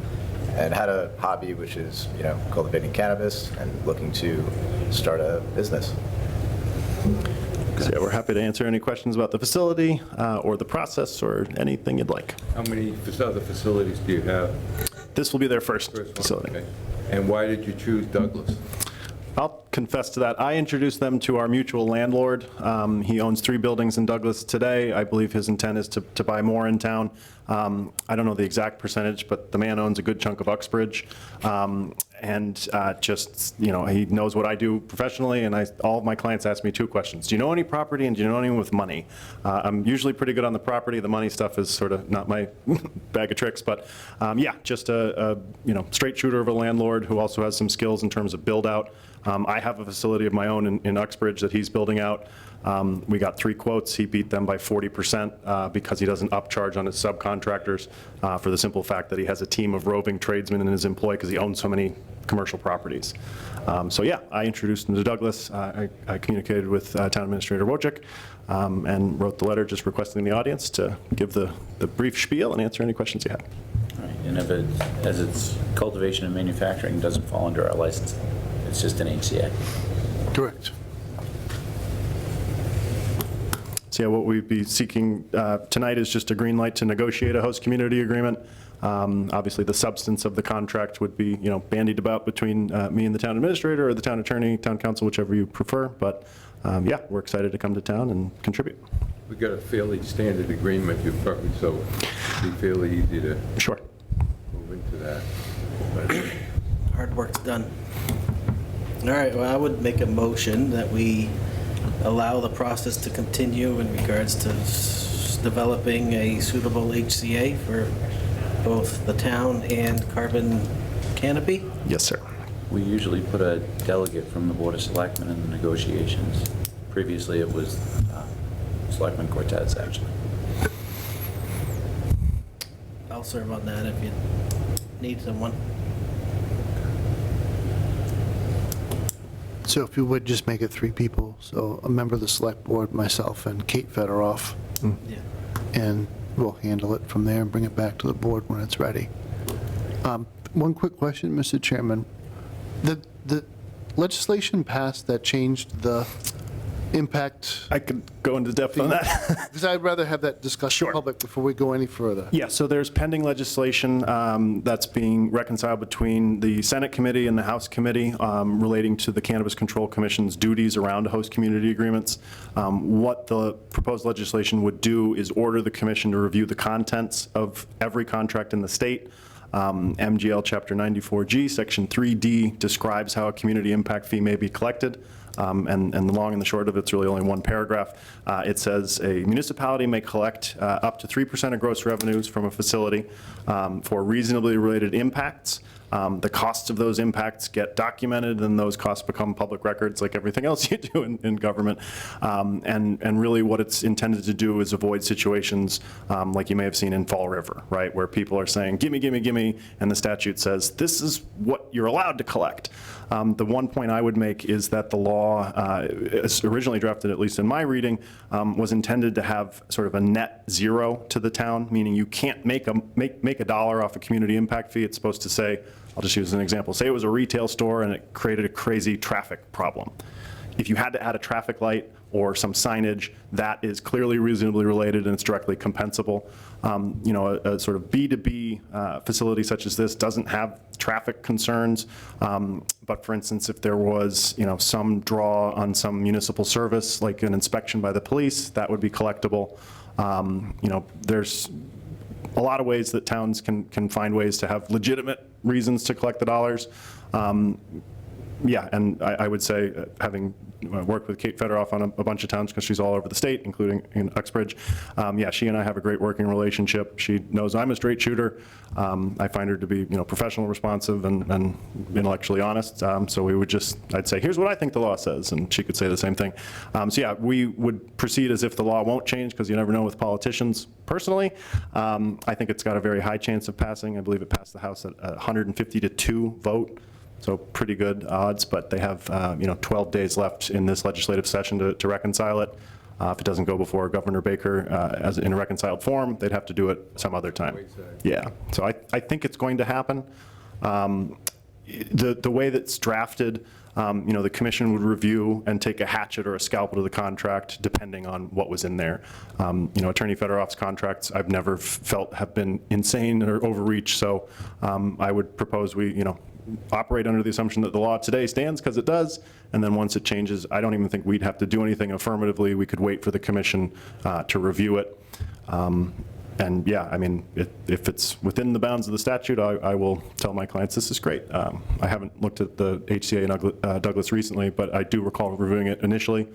And had a hobby, which is, cultivating cannabis and looking to start a business. So yeah, we're happy to answer any questions about the facility or the process or anything you'd like. How many other facilities do you have? This will be their first First one, facility. okay. And why did you choose Douglas? I'll confess to that. I introduced them to our mutual landlord. He owns 3 buildings in Douglas today. I believe his intent is to buy more in town. I don't know the exact percentage, but the man owns a good chunk of Uxbridge. He knows what I do professionally, and all of my clients ask me 2 questions. Do you know any property, and do you know anyone with money? I'm usually pretty good on the property. The money stuff is sort of not my bag of tricks, but yeah, just a straight shooter of a landlord who also has some skills in terms of build out. I have a facility of my own in Uxbridge that he's building out. We got 3 quotes. He beat them by 40% because he doesn't upcharge on his subcontractors for the simple fact that he has a team of roving tradesmen in his employ because he owns so many commercial properties. So yeah, I introduced him to Douglas. I communicated with Town Administrator Wojcik and wrote the letter just requesting the audience to give the brief spiel and answer any questions you had. All right, and as it's cultivation and manufacturing, it doesn't fall under our license. It's just an HCA. Correct. So yeah, what we'd be seeking tonight is just a green light to negotiate a host community agreement. Obviously, the substance of the contract would be, bandied about between me and the town administrator or the town attorney, town council, whichever you prefer. But yeah, we're excited to come to town and contribute. We got a fairly standard agreement, so it'd be fairly easy to Sure. move into that. Hard work's done. All right, well, I would make a motion that we allow the process to continue in regards to developing a suitable HCA for both the town and Carbon Canopy. Yes, sir. We usually put a delegate from the Board of Selectmen in the negotiations. Previously, it was Selectman Cortez, actually. I'll serve on that if you need someone. So if you would just make it 3 people, so a member of the select board, myself, and Kate Federoff, Yeah. and we'll handle it from there and bring it back to the board when it's ready. One quick question, Mr. Chairman. The legislation passed that changed the impact? I could go into depth on that. Because I'd rather have that discussion in public before we go any further. Yeah, so there's pending legislation that's being reconciled between the Senate committee and the House committee relating to the Cannabis Control Commission's duties around host community agreements. What the proposed legislation would do is order the commission to review the contents of every contract in the state. MGL Chapter 94G, Section 3D describes how a community impact fee may be collected. And the long and the short of it's really only 1 paragraph. It says a municipality may collect up to 3% of gross revenues from a facility for reasonably related impacts The costs of those impacts get documented, and those costs become public records like everything else you do in government. And really what it's intended to do is avoid situations like you may have seen in Fall River, right, where people are saying, gimme, gimme, gimme, and the statute says, this is what you're allowed to collect. The one point I would make is that the law, as originally drafted, at least in my reading, was intended to have sort of a net zero to the town, meaning you can't make a dollar off a community impact fee. It's supposed to say, I'll just use an example, say it was a retail store and it created a crazy traffic problem. If you had to add a traffic light or some signage, that is clearly reasonably related and it's directly compensable. You know, a sort of B2B facility such as this doesn't have traffic concerns, but for instance, if there was, you know, some draw on some municipal service, like an inspection by the police, that would be collectible. You know, there's a lot of ways that towns can find ways to have legitimate reasons to collect the dollars. Yeah, and I would say, having worked with Kate Federoff on a bunch of towns, because she's all over the state, including in Uxbridge, yeah, she and I have a great working relationship. She knows I'm a straight shooter. I find her to be, you know, professional, responsive, and intellectually honest. So we would just, I'd say, here's what I think the law says, and she could say the same thing. So yeah, we would proceed as if the law won't change, because you never know with politicians. Personally, I think it's got a very high chance of passing. I believe it passed the House at a 150-2 vote. So pretty good odds, but they have, you know, 12 days left in this legislative session to reconcile it. If it doesn't go before Governor Baker as in a reconciled form, they'd have to do it some other time. Yeah, so I think it's going to happen. The way that's drafted, you know, the commission would review and take a hatchet or a scalpel to the contract depending on what was in there. You know, Attorney Federoff's contracts I've never felt have been insane or overreach, so I would propose we, you know, operate under the assumption that the law today stands, because it does, and then once it changes, I don't even think we'd have to do anything affirmatively. We could wait for the commission to review it. And yeah, I mean, if it's within the bounds of the statute, I will tell my clients this is great. I haven't looked at the HCA in Douglas recently, but I do recall reviewing it initially.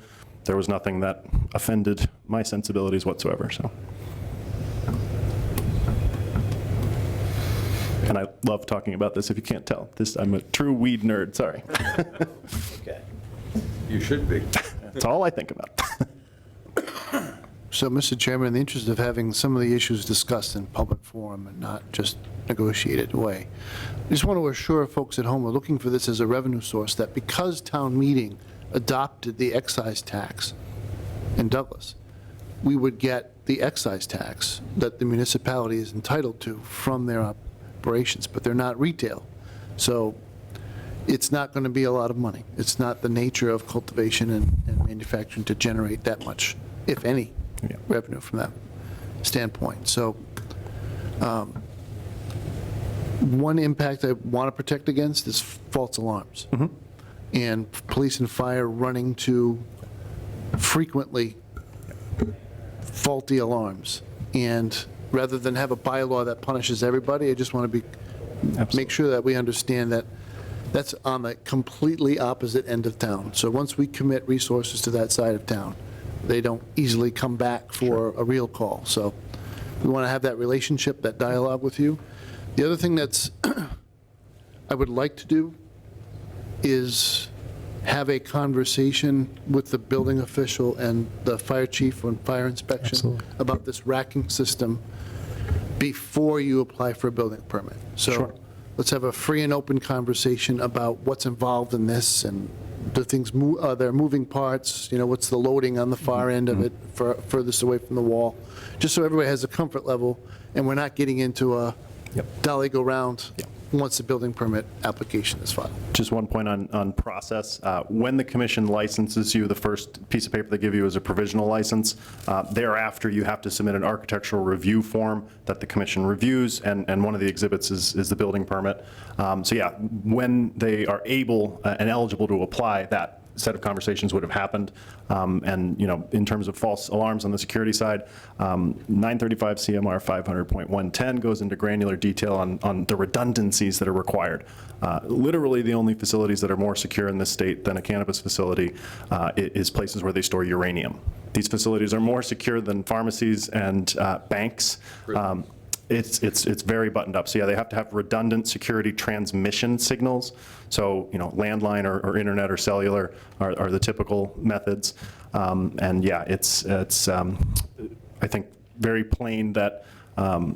There was nothing that offended my sensibilities whatsoever, so. And I love talking about this, if you can't tell. I'm a true weed nerd, sorry. Okay. You should be. That's all I think about. So, Mr. Chairman, in the interest of having some of the issues discussed in public forum and not just negotiated away, I just want to assure folks at home, we're looking for this as a revenue source, that because town meeting adopted the excise tax in Douglas, we would get the excise tax that the municipality is entitled to from their operations, but they're not retail. So it's not going to be a lot of money. It's not the nature of cultivation and manufacturing to generate that much, if any, revenue from that standpoint. So one impact I want to protect against is false alarms. And police and fire running to frequently faulty alarms. And rather than have a bylaw that punishes everybody, I just want to make sure that we understand that that's on the completely opposite end of town. So once we commit resources to that side of town, they don't easily come back for a real call. So we want to have that relationship, that dialogue with you. The other thing that's I would like to do is have a conversation with the building official and the fire chief on fire inspection about this racking system before you apply for a building permit. So let's have a free and open conversation about what's involved in this, and do things move, are there moving parts, you know, what's the loading on the far end of it, furthest away from the wall, just so everybody has a comfort level and we're not getting into a dolly go round once the building permit application is filed. Just one point on process. When the commission licenses you, the first piece of paper they give you is a provisional license. Thereafter, you have to submit an architectural review form that the commission reviews, and one of the exhibits is the building permit. So yeah, when they are able and eligible to apply, that set of conversations would have happened. And, you know, in terms of false alarms on the security side, 935 CMR 500.110 goes into granular detail on the redundancies that are required. Literally the only facilities that are more secure in this state than a cannabis facility is places where they store uranium. These facilities are more secure than pharmacies and banks. It's very buttoned up. So yeah, they have to have redundant security transmission signals. So, landline or internet or cellular are the typical methods. And yeah, it's I think, very plain that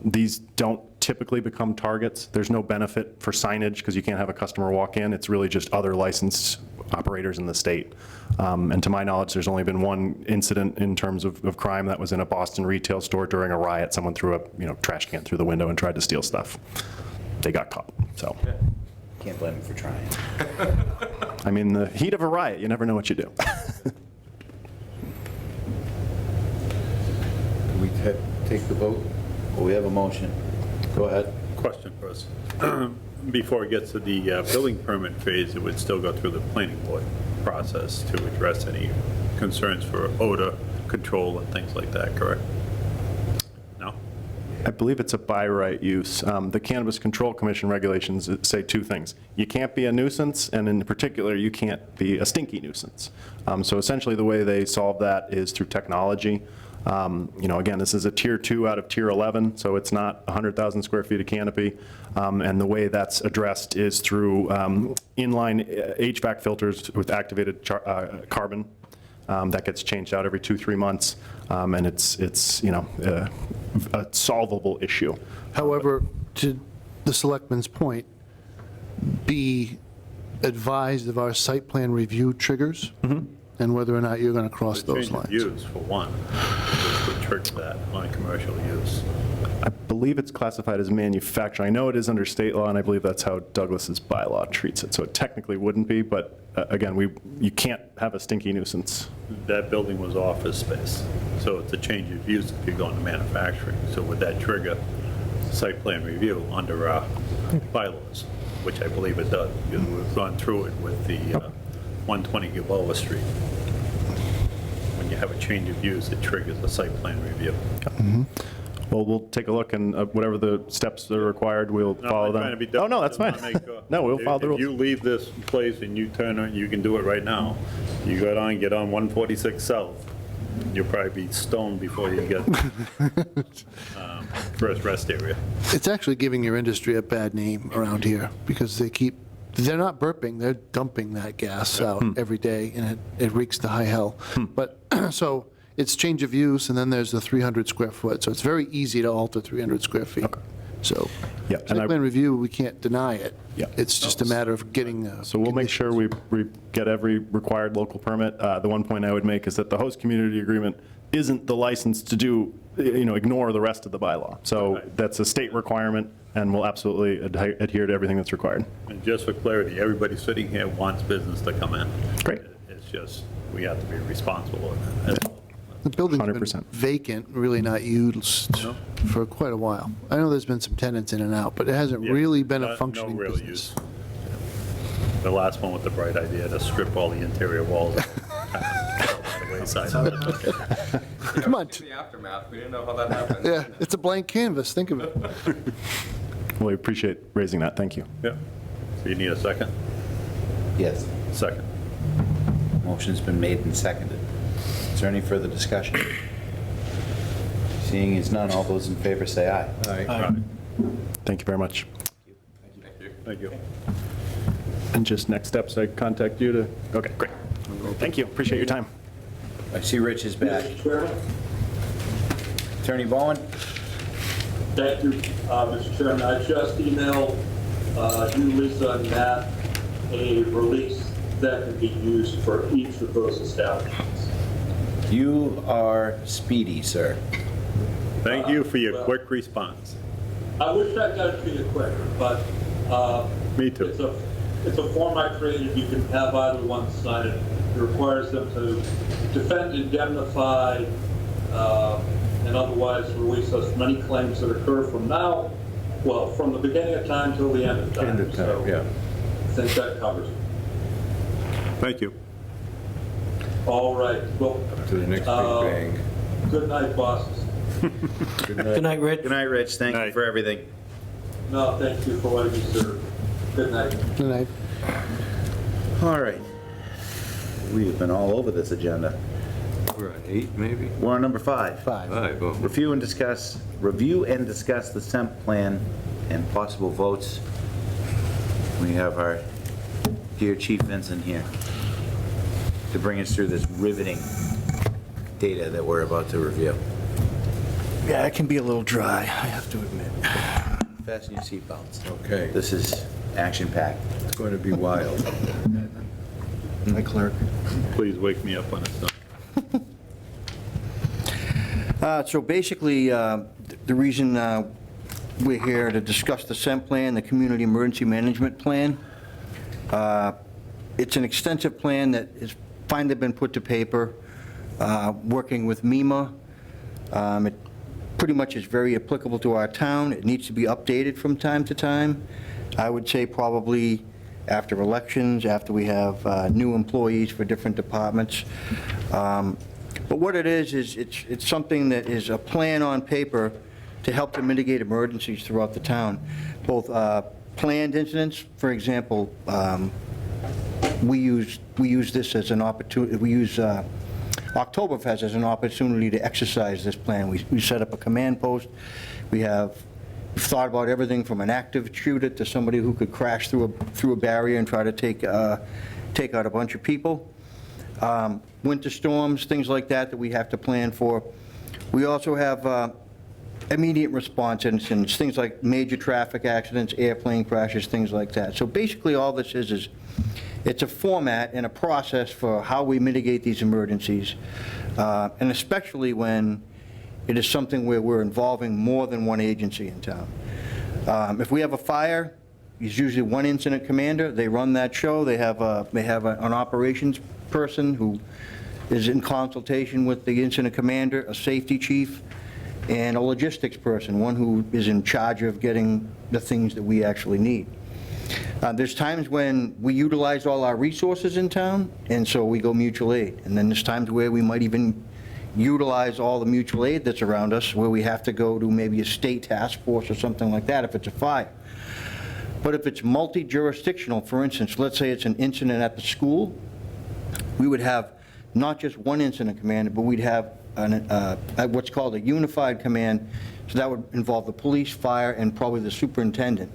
these don't typically become targets. There's no benefit for signage because you can't have a customer walk in. It's really just other licensed operators in the state. And to my knowledge, there's only been one incident in terms of crime that was in a Boston retail store during a riot. Someone threw a trash can through the window and tried to steal stuff. They got caught, so. Can't blame him for trying. I mean, the heat of a riot, you never know what you do. Can we take the vote? Well, we have a motion. Go ahead. Question first. Before it gets to the building permit phase, it would still go through the planning board process to address any concerns for odor control and things like that, correct? No? I believe it's a by right use. The Cannabis Control Commission regulations say two things. You can't be a nuisance, and in particular, you can't be a stinky nuisance. So essentially, the way they solve that is through technology. Again, this is a tier 2 out of tier 11, so it's not 100,000 square feet of canopy. And the way that's addressed is through inline HVAC filters with activated carbon that gets changed out every 2-3 months. And it's a solvable issue. However, to the selectman's point, be advised of our site plan review triggers and whether or not you're going to cross those lines. Change of use, for one, which would trigger that on commercial use. I believe it's classified as manufacturing. I know it is under state law, and I believe that's how Douglas's bylaw treats it. So it technically wouldn't be, but again, you can't have a stinky nuisance. That building was office space, so it's a change of use if you're going to manufacturing. So would that trigger site plan review under bylaws, which I believe it does, because we've gone through it with the 120 Gilboa Street. When you have a change of use, it triggers the site plan review. Well, we'll take a look, and whatever the steps that are required, we'll follow them. Oh, no, that's fine. No, we'll follow the rules. If you leave this place and you turn on, you can do it right now. You get on 146 South, you'll probably be stoned before you get first rest area. It's actually giving your industry a bad name around here because they're not burping, they're dumping that gas out every day, and it reeks to high hell. But, so it's change of use, and then there's the 300 square foot, so it's very easy to alter 300 square feet. So, Yeah, and site plan review, we can't deny it. Yeah. It's just a matter of getting. So we'll make sure we get every required local permit. The one point I would make is that the host community agreement isn't the license to do, ignore the rest of the bylaw. So that's a state requirement, and we'll absolutely adhere to everything that's required. And just for clarity, everybody sitting here wants business to come in. Great. It's just, we have to be responsible. The building's 100%. been vacant, really not used for quite a while. I know there's been some tenants in and out, but it hasn't really been a functioning No real business. use. The last one with the bright idea to strip all the interior walls. Come on. The aftermath, we didn't know how that happened. Yeah, it's a blank canvas, think of it. Well, we appreciate raising that. Thank you. Yeah. So you need a second? Yes. Second. Motion's been made and seconded. Is there any further discussion? Seeing as none, all those in favor say aye. Aye. Thank you very much. Thank you. And just next steps, I contact you to, okay, great. Thank you, appreciate your time. I see Rich is back. Mr. Chairman? Attorney Bowen? Thank you, Mr. Chairman. I just emailed you, Lisa, and Matt a release that can be used for each of those establishments. You are speedy, sir. Thank you for your quick response. I wish I got it to you quicker, but Me too. it's a form I created. You can have either one sign it. It requires them to defend, indemnify, and otherwise release us from any claims that occur from now, well, from the beginning of time till the end of time. End of time, yeah. I think that covers it. Thank you. All right. Well, To the next big bang. good night, bosses. Good night, Rich. Good night, Rich. Thank you Night. for everything. No, thank you for letting me serve. Good night. Good night. All right. We have been all over this agenda. We're on 8, maybe? We're on number 5. 5, oh. Review and discuss the SEMP plan and possible votes. We have our dear Chief Vincent here to bring us through this riveting data that we're about to review. Yeah, it can be a little dry, I have to admit. Fasten your seatbelts. Okay, This is action-packed. it's going to be wild. My clerk. Please wake me up when it's done. So basically, the reason we're here to discuss the SEMP plan, the Community Emergency Management Plan. It's an extensive plan that has finally been put to paper, working with MEMA. It pretty much is very applicable to our town. It needs to be updated from time to time. I would say probably after elections, after we have new employees for different departments. But what it is it's something that is a plan on paper to help to mitigate emergencies throughout the town. Both planned incidents, for example, we use this as an opportunity, we use Oktoberfest as an opportunity to exercise this plan. We set up a command post. We've thought about everything from an active shooter to somebody who could crash through a barrier and try to take out a bunch of people. Winter storms, things like that we have to plan for. We also have immediate response incidents, things like major traffic accidents, airplane crashes, things like that. So basically all this is it's a format and a process for how we mitigate these emergencies, and especially when it is something where we're involving more than one agency in town. If we have a fire, there's usually one incident commander. They run that show. They have an operations person who is in consultation with the incident commander, a safety chief, and a logistics person, one who is in charge of getting the things that we actually need. There's times when we utilize all our resources in town, and so we go mutual aid. And then there's times where we might even utilize all the mutual aid that's around us, where we have to go to maybe a state task force or something like that if it's a fire. But if it's multi-jurisdictional, for instance, let's say it's an incident at the school, we would have not just one incident commander, but we'd have what's called a unified command. So that would involve the police, fire, and probably the superintendent.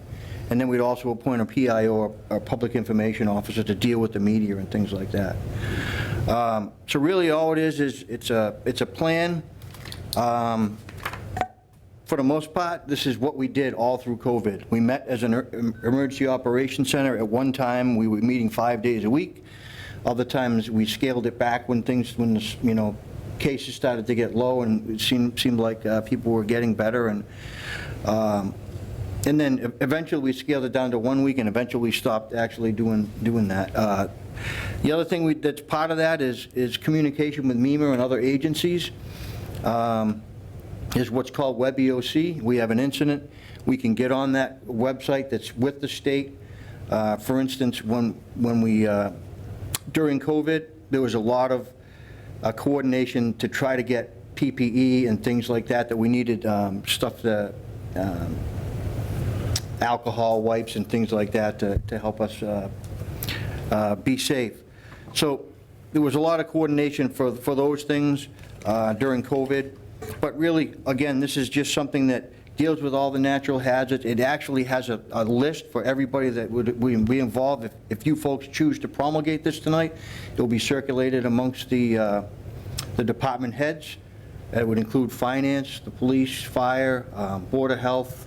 And then we'd also appoint a PIO, or public information officer, to deal with the media and things like that. So really all it is it's a plan. For the most part, this is what we did all through COVID. We met as an emergency operations center. At one time, we were meeting 5 days a week. Other times, we scaled it back when the cases started to get low, and it seemed like people were getting better. And then eventually we scaled it down to 1 week, and eventually stopped actually doing that. The other thing that's part of that is communication with MEMA and other agencies. Is what's called Web EOC. We have an incident, we can get on that website that's with the state. For instance, when we, during COVID, there was a lot of coordination to try to get PPE and things like that we needed, stuff to, alcohol wipes and things like that to help us be safe. So there was a lot of coordination for those things during COVID. But really, again, this is just something that deals with all the natural hazards. It actually has a list for everybody that would be involved. If you folks choose to promulgate this tonight, it will be circulated amongst the department heads. It would include finance, the police, fire, Board of Health,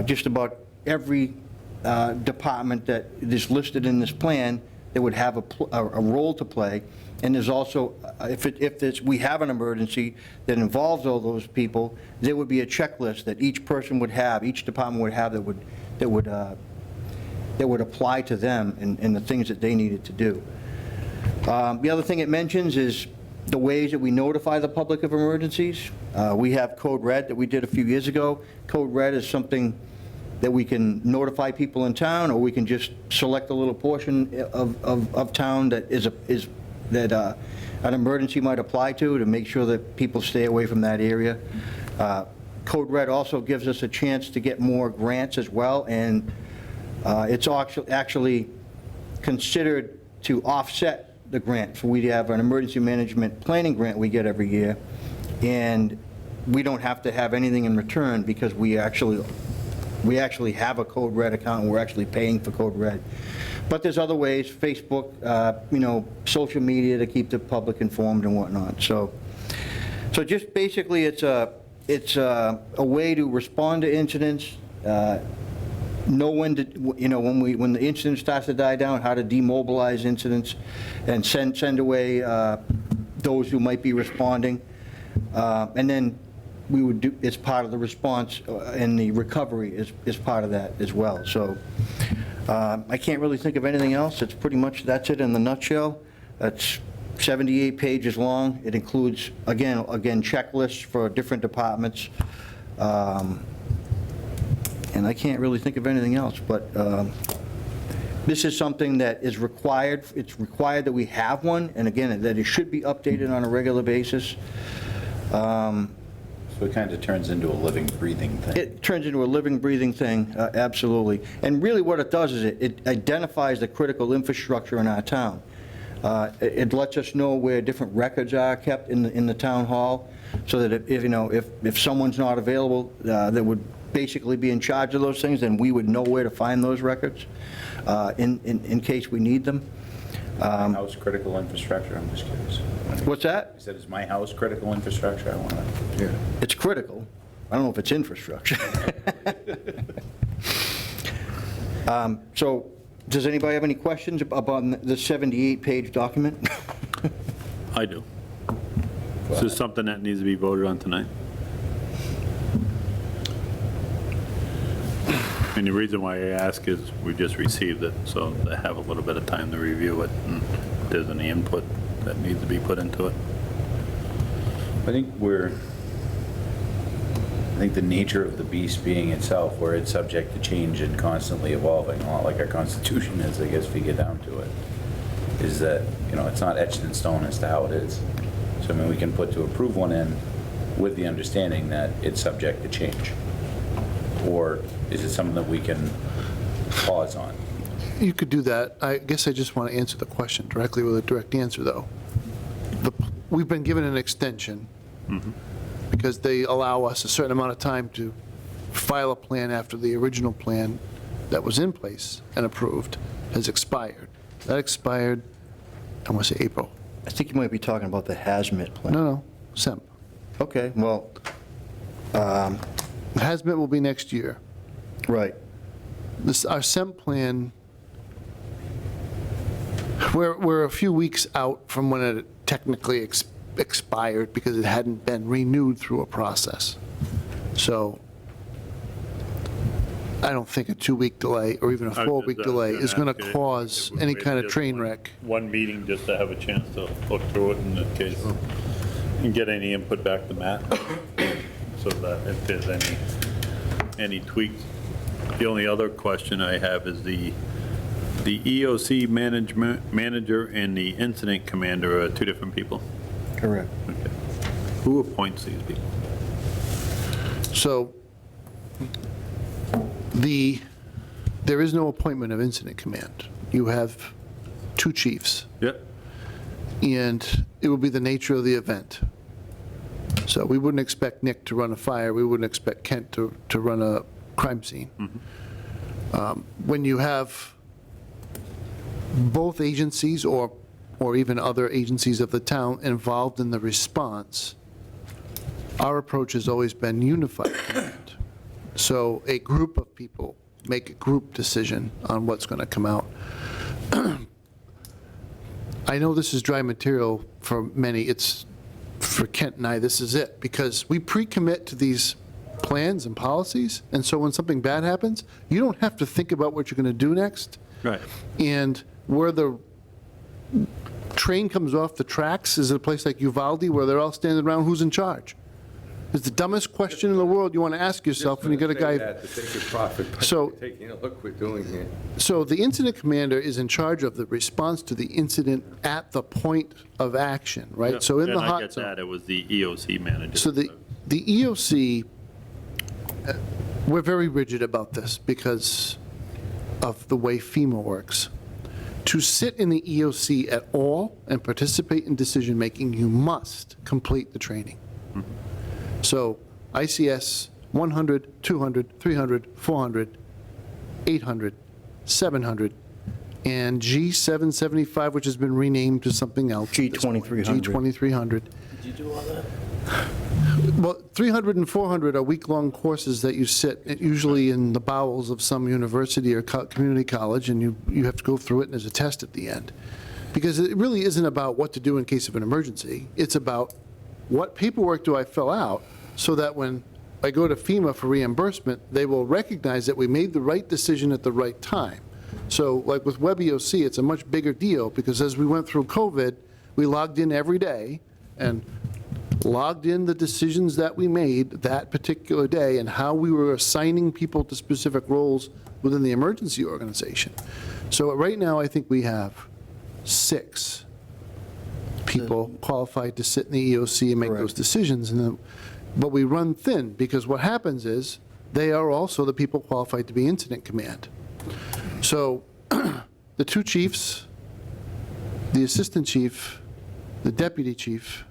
just about every department that is listed in this plan that would have a role to play. And there's also, if we have an emergency that involves all those people, there would be a checklist that each person would have, each department would have that would apply to them and the things that they needed to do. The other thing it mentions is the ways that we notify the public of emergencies. We have Code Red that we did a few years ago. Code Red is something that we can notify people in town, or we can just select a little portion of town that that an emergency might apply to make sure that people stay away from that area. Code Red also gives us a chance to get more grants as well, and it's actually considered to offset the grant. So we have an emergency management planning grant we get every year, and we don't have to have anything in return because we actually have a Code Red account, and we're actually paying for Code Red. But there's other ways, Facebook, social media to keep the public informed and whatnot. So just basically, it's a way to respond to incidents, know when to, when the incident starts to die down, how to demobilize incidents, and send away those who might be responding. And then we would do, it's part of the response, and the recovery is part of that as well. So I can't really think of anything else. It's pretty much, that's it in the nutshell. That's 78 pages long. It includes, again, checklists for different departments. And I can't really think of anything else, but this is something that is required. It's required that we have one, and again, that it should be updated on a regular basis. So it kind of turns into a living, breathing thing. It turns into a living, breathing thing, absolutely. And really what it does is it identifies the critical infrastructure in our town. It lets us know where different records are kept in the town hall, so that if someone's not available that would basically be in charge of those things, then we would know where to find those records in case we need them. House critical infrastructure, I'm just curious. What's that? You said, is my house critical infrastructure? I want to. Yeah. It's critical. I don't know if it's infrastructure. So, does anybody have any questions about the 78-page document? I do. Is this something that needs to be voted on tonight? And the reason why I ask is we just received it, so they have a little bit of time to review it, and if there's any input that needs to be put into it. I think the nature of the beast being itself, where it's subject to change and constantly evolving, a lot like our Constitution is, I guess, if you get down to it, is that, it's not etched in stone as to how it is. So, we can put to approve one in with the understanding that it's subject to change. Or is it something that we can pause on? You could do that. I guess I just want to answer the question directly with a direct answer, though. We've been given an extension because they allow us a certain amount of time to file a plan after the original plan that was in place and approved has expired. That expired, I want to say April. I think you might be talking about the hazmat plan. No, SEMP. Okay, well. Hazmat will be next year. Right. Our SEMP plan, we're a few weeks out from when it technically expired because it hadn't been renewed through a process. So I don't think a 2-week delay or even a 4-week delay is going to cause any kind of train wreck. One meeting just to have a chance to look through it in case, and get any input back to Matt, so that if there's any tweaks. The only other question I have is the EOC manager and the incident commander are two different people? Correct. Okay. Who appoints these people? So there is no appointment of incident command. You have 2 chiefs. Yep. And it will be the nature of the event. So we wouldn't expect Nick to run a fire. We wouldn't expect Kent to run a crime scene. When you have both agencies or even other agencies of the town involved in the response, our approach has always been unified command. So a group of people make a group decision on what's going to come out. I know this is dry material for many. It's for Kent and I, this is it, because we pre-commit to these plans and policies, and so when something bad happens, you don't have to think about what you're going to do next. Right. And where the train comes off the tracks is a place like Uvalde where they're all standing around, who's in charge? It's the dumbest question in the world you want to ask yourself when you get a guy. To take your profit, but So- taking a look we're doing here. So the incident commander is in charge of the response to the incident at the point of action, right? So in the I hot get zone. that, it was the EOC manager. So the EOC, we're very rigid about this because of the way FEMA works. To sit in the EOC at all and participate in decision-making, you must complete the training. So ICS 100, 200, 300, 400, 800, 700, and G775, which has been renamed to something else. G2300. G2300. Did you do all that? Well, 300 and 400 are week-long courses that you sit, usually in the bowels of some university or community college, and you have to go through it, and there's a test at the end. Because it really isn't about what to do in case of an emergency. It's about what paperwork do I fill out so that when I go to FEMA for reimbursement, they will recognize that we made the right decision at the right time. So like with Web EOC, it's a much bigger deal because as we went through COVID, we logged in every day and logged in the decisions that we made that particular day and how we were assigning people to specific roles within the emergency organization. So right now, I think we have 6 people qualified to sit in the EOC and make those decisions. And then, but we run thin because what happens is they are also the people qualified to be incident command. So the 2 chiefs, the assistant chief, the deputy chief,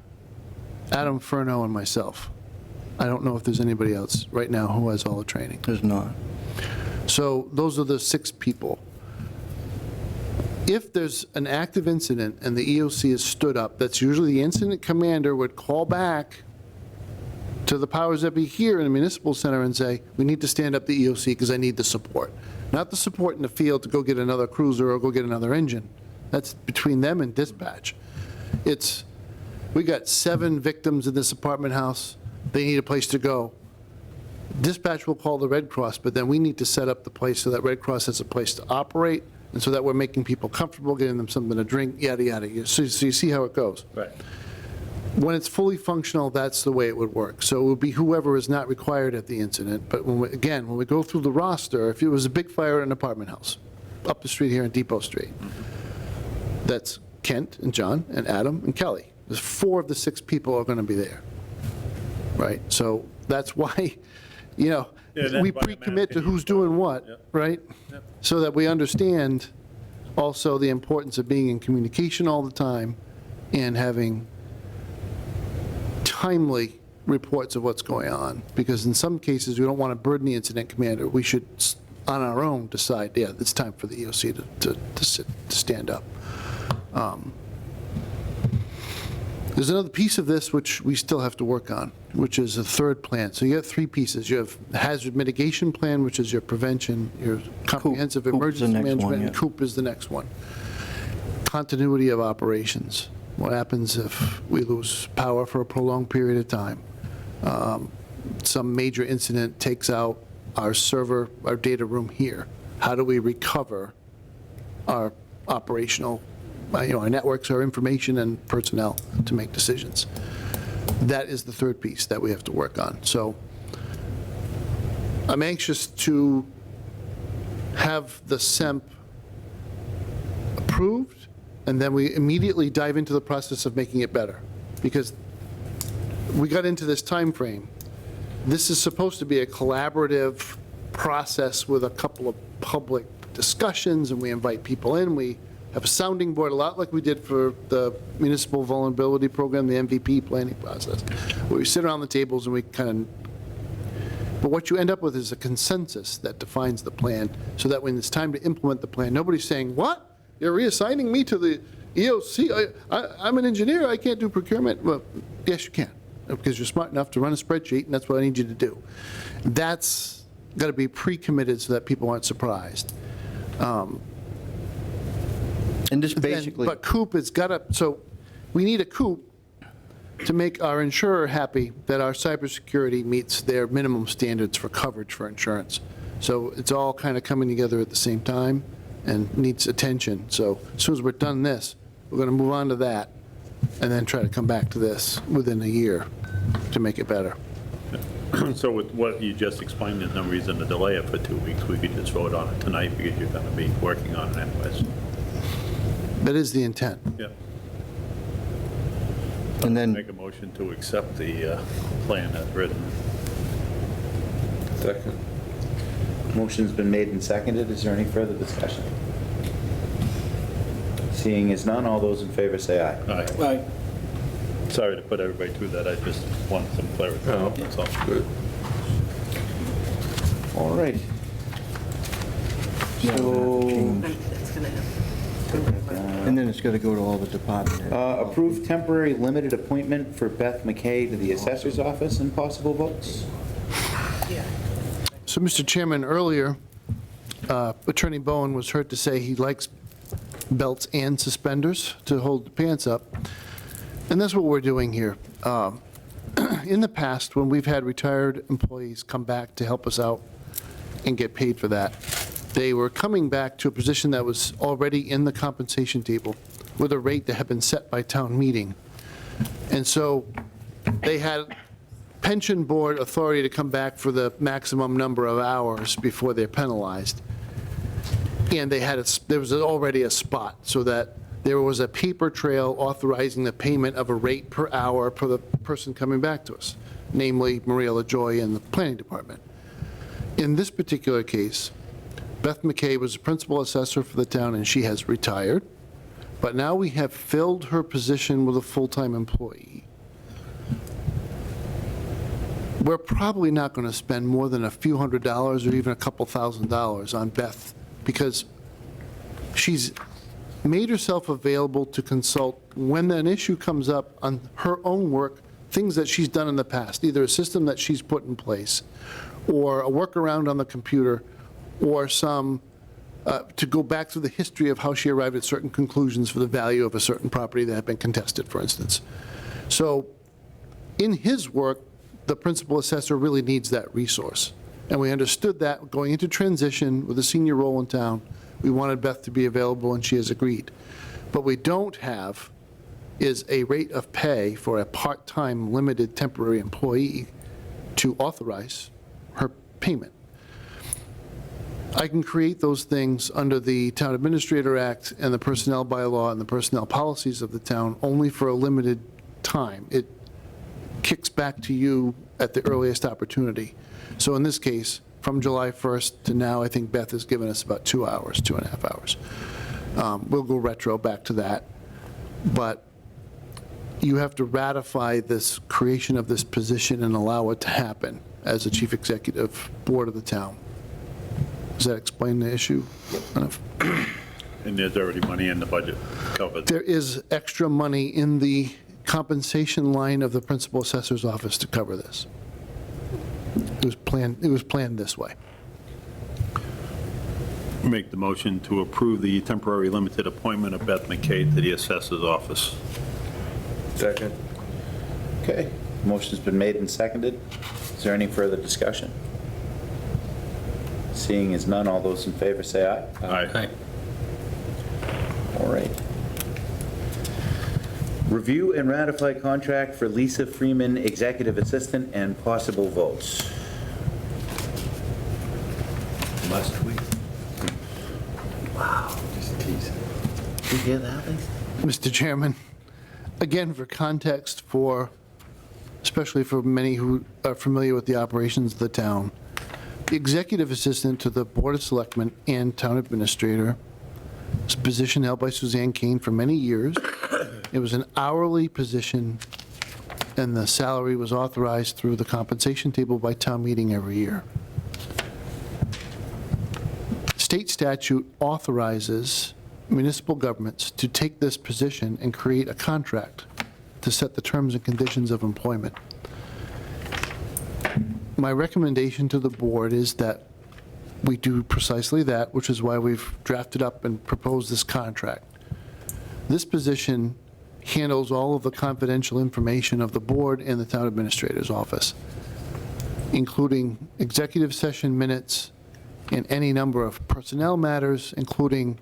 Adam Furno, and myself. I don't know if there's anybody else right now who has all the training. There's not. So those are the 6 people. If there's an active incident and the EOC is stood up, that's usually the incident commander would call back to the powers that be here in the municipal center and say, we need to stand up the EOC because I need the support. Not the support in the field to go get another cruiser or go get another engine. That's between them and dispatch. We got 7 victims in this apartment house. They need a place to go. Dispatch will call the Red Cross, but then we need to set up the place so that Red Cross has a place to operate and so that we're making people comfortable, getting them something to drink, yada, yada. So you see how it goes. Right. When it's fully functional, that's the way it would work. So it would be whoever is not required at the incident. But when we go through the roster, if it was a big fire in an apartment house, up the street here on Depot Street, that's Kent and John and Adam and Kelly. There's 4 of the 6 people are going to be there, right? So that's why, we pre-commit to who's doing what, right? So that we understand also the importance of being in communication all the time and having timely reports of what's going on. Because in some cases, we don't want to burden the incident commander. We should, on our own, decide, yeah, it's time for the EOC to stand up. There's another piece of this which we still have to work on, which is a third plan. So you have 3 pieces. You have hazard mitigation plan, which is your prevention, your comprehensive emergency management, and COOP is the next one. Continuity of operations. What happens if we lose power for a prolonged period of time? Some major incident takes out our server, our data room here. How do we recover our operational, our networks, our information and personnel to make decisions? That is the third piece that we have to work on. So I'm anxious to have the SEMP approved, and then we immediately dive into the process of making it better. Because we got into this time frame. This is supposed to be a collaborative process with a couple of public discussions, and we invite people in. We have a sounding board, a lot like we did for the Municipal Vulnerability Program, the MVP planning process, where we sit around the tables and we but what you end up with is a consensus that defines the plan, so that when it's time to implement the plan, nobody's saying, what? You're reassigning me to the EOC? I'm an engineer, I can't do procurement. Well, yes, you can, because you're smart enough to run a spreadsheet, and that's what I need you to do. That's got to be pre-committed so that people aren't surprised. And just basically. But COOP has got to, so we need a COOP to make our insurer happy that our cybersecurity meets their minimum standards for coverage for insurance. So it's all kind of coming together at the same time and needs attention. So as soon as we're done this, we're going to move on to that and then try to come back to this within a year to make it better. So with what you just explained, there's no reason to delay it for 2 weeks. We could just vote on it tonight because you're going to be working on it anyways. That is the intent. Yeah. And then Make a motion to accept the plan as written. Second. Motion's been made and seconded. Is there any further discussion? Seeing as none, all those in favor say aye. Aye. Sorry to put everybody through that, I just want some clarity. Oh, That's all. good. All right. So, And then it's got to go to all the department heads. approve temporary limited appointment for Beth McKay to the assessor's office and possible votes. So, Mr. Chairman, earlier, Attorney Bowen was heard to say he likes belts and suspenders to hold the pants up, and that's what we're doing here. In the past, when we've had retired employees come back to help us out and get paid for that, they were coming back to a position that was already in the compensation table with a rate that had been set by town meeting. And so they had pension board authority to come back for the maximum number of hours before they're penalized. And they had, there was already a spot, so that there was a paper trail authorizing the payment of a rate per hour for the person coming back to us, namely Maria LaJoy and the planning department. In this particular case, Beth McKay was the principal assessor for the town, and she has retired. But now we have filled her position with a full-time employee. We're probably not going to spend more than a few $100s or even a couple $1,000s on Beth, because she's made herself available to consult when an issue comes up on her own work, things that she's done in the past, either a system that she's put in place, or a workaround on the computer, or some, to go back through the history of how she arrived at certain conclusions for the value of a certain property that had been contested, for instance. So in his work, the principal assessor really needs that resource. And we understood that going into transition with a senior role in town, we wanted Beth to be available, and she has agreed. But we don't have is a rate of pay for a part-time limited temporary employee to authorize her payment. I can create those things under the Town Administrator Act and the Personnel Bylaw and the personnel policies of the town only for a limited time. It kicks back to you at the earliest opportunity. So in this case, from July 1st to now, I think Beth has given us about 2 hours, 2.5 hours. We'll go retro back to that. But you have to ratify this creation of this position and allow it to happen as the chief executive board of the town. Does that explain the issue enough? And there's already money in the budget covered. There is extra money in the compensation line of the principal assessor's office to cover this. It was planned this way. Make the motion to approve the temporary limited appointment of Beth McKay to the assessor's office. Second. Okay, motion's been made and seconded. Is there any further discussion? Seeing as none, all those in favor say aye. Aye. All right. Review and ratify contract for Lisa Freeman, executive assistant, and possible votes. Must we? Wow. Just teasing. Did you hear that, Lisa? Mr. Chairman, again, for context, especially for many who are familiar with the operations of the town, the executive assistant to the Board of Selectmen and Town Administrator is a position held by Suzanne Kane for many years. It was an hourly position, and the salary was authorized through the compensation table by town meeting every year. State statute authorizes municipal governments to take this position and create a contract to set the terms and conditions of employment. My recommendation to the board is that we do precisely that, which is why we've drafted up and proposed this contract. This position handles all of the confidential information of the board and the town administrator's office, including executive session minutes and any number of personnel matters, including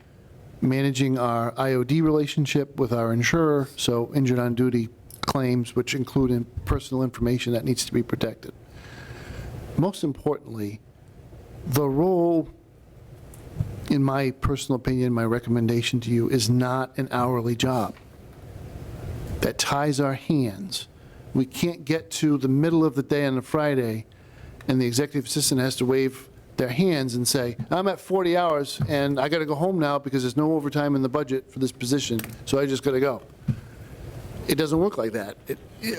managing our IOD relationship with our insurer, so injured on duty claims, which include personal information that needs to be protected. Most importantly, the role, in my personal opinion, my recommendation to you, is not an hourly job that ties our hands. We can't get to the middle of the day on a Friday and the executive assistant has to wave their hands and say, I'm at 40 hours and I got to go home now because there's no overtime in the budget for this position, so I just got to go. It doesn't work like that.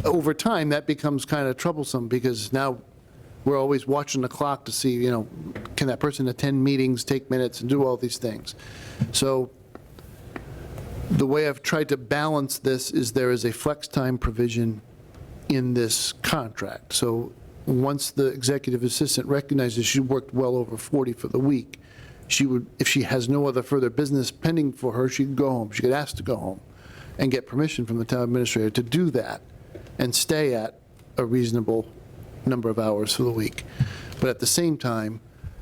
Over time, that becomes kind of troublesome because now we're always watching the clock to see, can that person attend meetings, take minutes, and do all these things. So the way I've tried to balance this is there is a flex time provision in this contract. So once the executive assistant recognizes she worked well over 40 for the week, she would, if she has no other further business pending for her, she could go home. She could ask to go home and get permission from the town administrator to do that and stay at a reasonable number of hours for the week. But at the same time,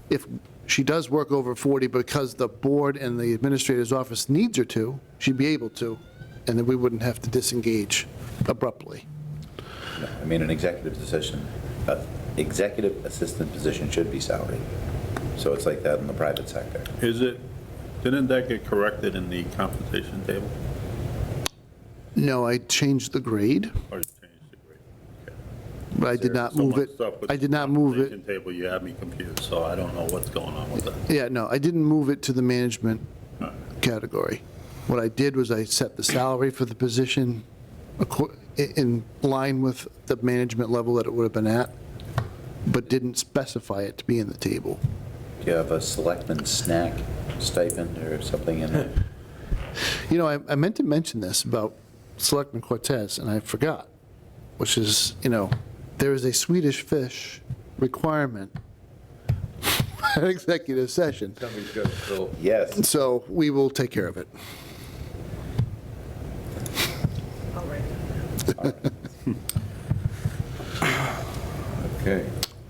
if she does work over 40 because the board and the administrator's office needs her to, she'd be able to, and then we wouldn't have to disengage abruptly. No, I mean, an executive assistant position should be salaried. So it's like that in the private sector. Didn't that get corrected in the compensation table? No, I changed the grade, Or changed the grade? Okay. but I did not move it. I did not move it. Compensation table, you have me confused, so I don't know what's going on with that. Yeah, no, I didn't move it to the management category. What I did was I set the salary for the position in line with the management level that it would have been at, but didn't specify it to be in the table. Do you have a selectman snack stipend or something in there? I meant to mention this about Selectman Cortez, and I forgot, which is, there is a Swedish fish requirement at executive session. Somebody's got to fill. Yes. So we will take care of it. Okay.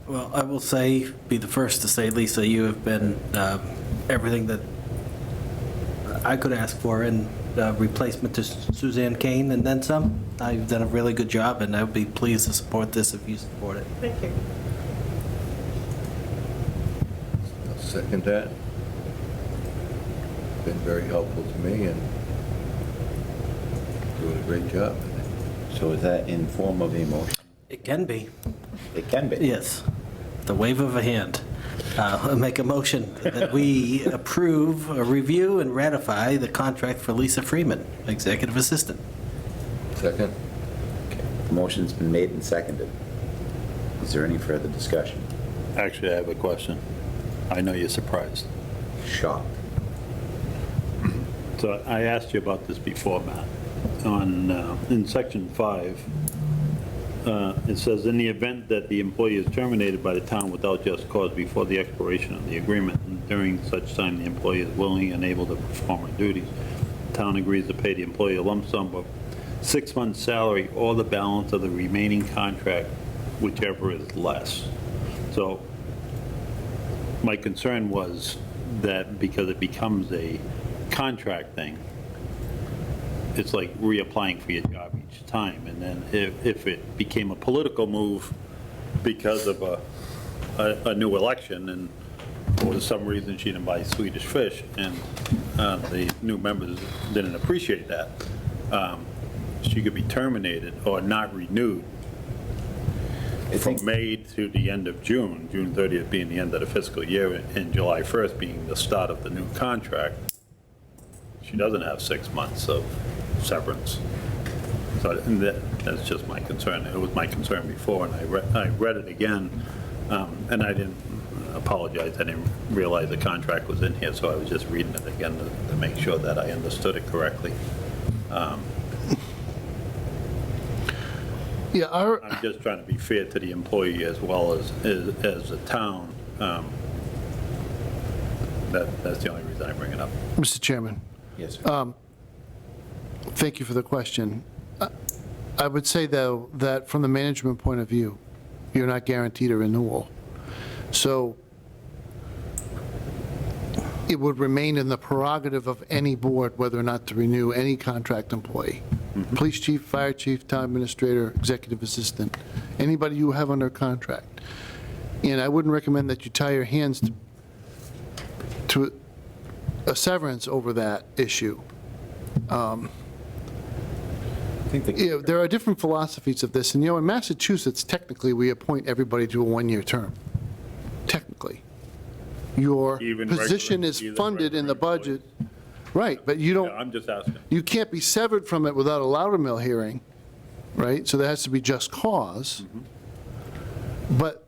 Well, I will be the first to say, Lisa, you have been everything that I could ask for in replacement to Suzanne Kane and then some. You've done a really good job, and I would be pleased to support this if you support it. Thank you. I'll second that. Been very helpful to me and doing a great job. So is that in form of a motion? It can be. It can be. Yes. The wave of a hand. I'll make a motion that we approve, review, and ratify the contract for Lisa Freeman, Executive Assistant. Second? The motion's been made and seconded. Is there any further discussion? Actually, I have a question. I know you're surprised. Shocked. So I asked you about this before, Matt. In section 5, it says, in the event that the employee is terminated by the town without just cause before the expiration of the agreement, and during such time the employee is willing and able to perform her duties, the town agrees to pay the employee a lump sum of 6 months' salary or the balance of the remaining contract, whichever is less. So my concern was that because it becomes a contract thing, it's like reapplying for your job each time. And then if it became a political move because of a new election and for some reason she didn't buy Swedish fish and the new members didn't appreciate that, she could be terminated or not renewed from May to the end of June, June 30th being the end of the fiscal year and July 1st being the start of the new contract. She doesn't have 6 months of severance. So that's just my concern. It was my concern before, and I read it again, and I didn't apologize. I didn't realize the contract was in here, so I was just reading it again to make sure that I understood it correctly. Yeah, I'm just trying to be fair to the employee as well as the town. That's the only reason I bring it up. Mr. Chairman. Yes, sir. Thank you for the question. I would say, though, that from the management point of view, you're not guaranteed a renewal. So it would remain in the prerogative of any board whether or not to renew any contract employee. Police chief, fire chief, town administrator, executive assistant, anybody you have under contract. And I wouldn't recommend that you tie your hands to a severance over that issue. There are different philosophies of this, and in Massachusetts, technically, we appoint everybody to a one-year term, technically. your Even position regular- is even funded in the regular budget. Right, but you don't, Yeah, I'm just asking. you can't be severed from it without a Loudermill hearing, right? So there has to be just cause. But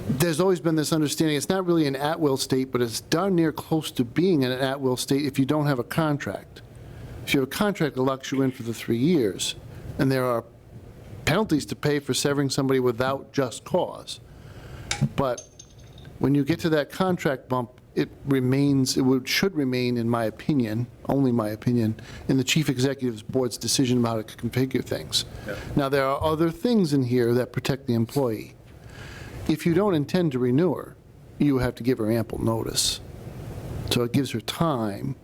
there's always been this understanding, it's not really an at-will state, but it's darn near close to being an at-will state if you don't have a contract. If you have a contract that locks you in for the 3 years, and there are penalties to pay for severing somebody without just cause. But when you get to that contract bump, it should remain, in my opinion, only my opinion, in the chief executive's board's decision about how to configure things. Now, there are other things in here that protect the employee. If you don't intend to renew her, you have to give her ample notice. So it gives her time,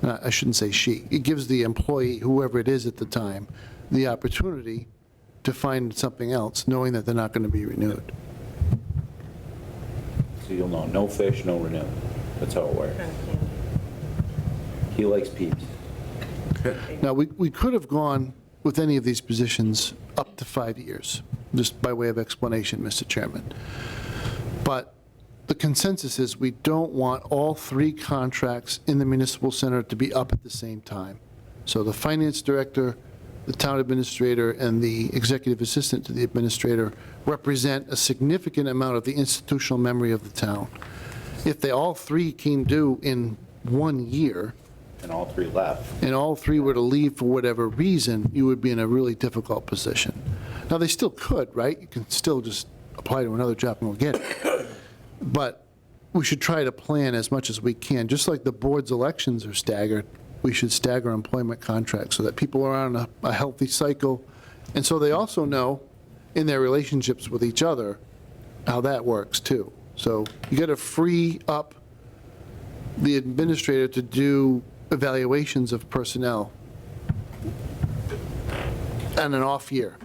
I shouldn't say she, it gives the employee, whoever it is at the time, the opportunity to find something else, knowing that they're not going to be renewed. So you'll know, no fish, no renew. That's how it works. He likes peeps. Now, we could have gone with any of these positions up to 5 years, just by way of explanation, Mr. Chairman. But the consensus is we don't want all 3 contracts in the municipal center to be up at the same time. So the finance director, the town administrator, and the executive assistant to the administrator represent a significant amount of the institutional memory of the town. If they all 3 came due in 1 year, And all 3 left. and all 3 were to leave for whatever reason, you would be in a really difficult position. Now, they still could, right? You can still just apply to another job and we'll get it. But we should try to plan as much as we can. Just like the board's elections are staggered, we should stagger employment contracts so that people are on a healthy cycle. And so they also know in their relationships with each other how that works too. So you got to free up the administrator to do evaluations of personnel on an off year,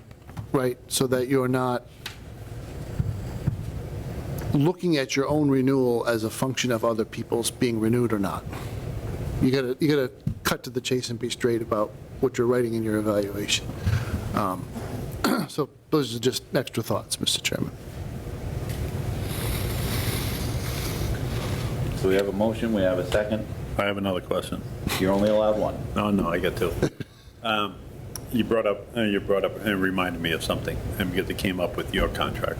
right? So that you're not looking at your own renewal as a function of other people's being renewed or not. You gotta cut to the chase and be straight about what you're writing in your evaluation. So those are just extra thoughts, Mr. Chairman. So we have a motion, we have a second. I have another question. You're only allowed one. No, I got 2. You brought up, and reminded me of something, and because it came up with your contract.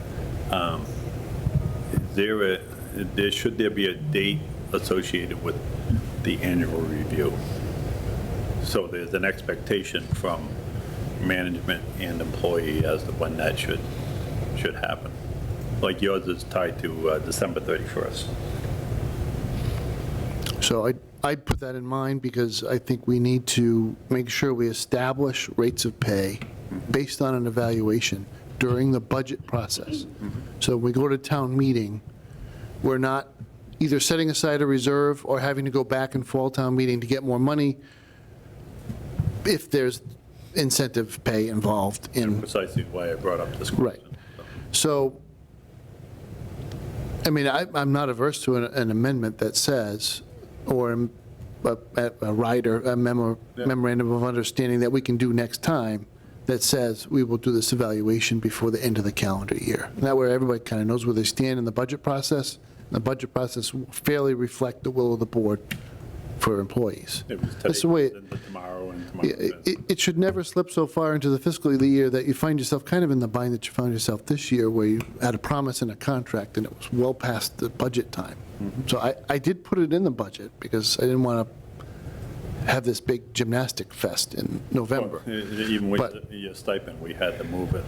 Should there be a date associated with the annual review? So there's an expectation from management and employee as to when that should happen. Like yours is tied to December 31st. So I'd put that in mind because I think we need to make sure we establish rates of pay based on an evaluation during the budget process. So when we go to town meeting, we're not either setting aside a reserve or having to go back and fall town meeting to get more money if there's incentive pay involved in. Precisely why I brought up this question. Right. So, I mean, I'm not averse to an amendment that says, or a rider, a memorandum of understanding that we can do next time that says we will do this evaluation before the end of the calendar year. And that way, everybody kind of knows where they stand in the budget process. The budget process will fairly reflect the will of the board for employees. That's the way. Tomorrow and It should never slip so far into the fiscal year that you find yourself kind of in the bind that you found yourself this year, where you had a promise in a contract and it was well past the budget time. So I did put it in the budget because I didn't want to have this big gymnastic fest in November. Even with your stipend, we had to move it,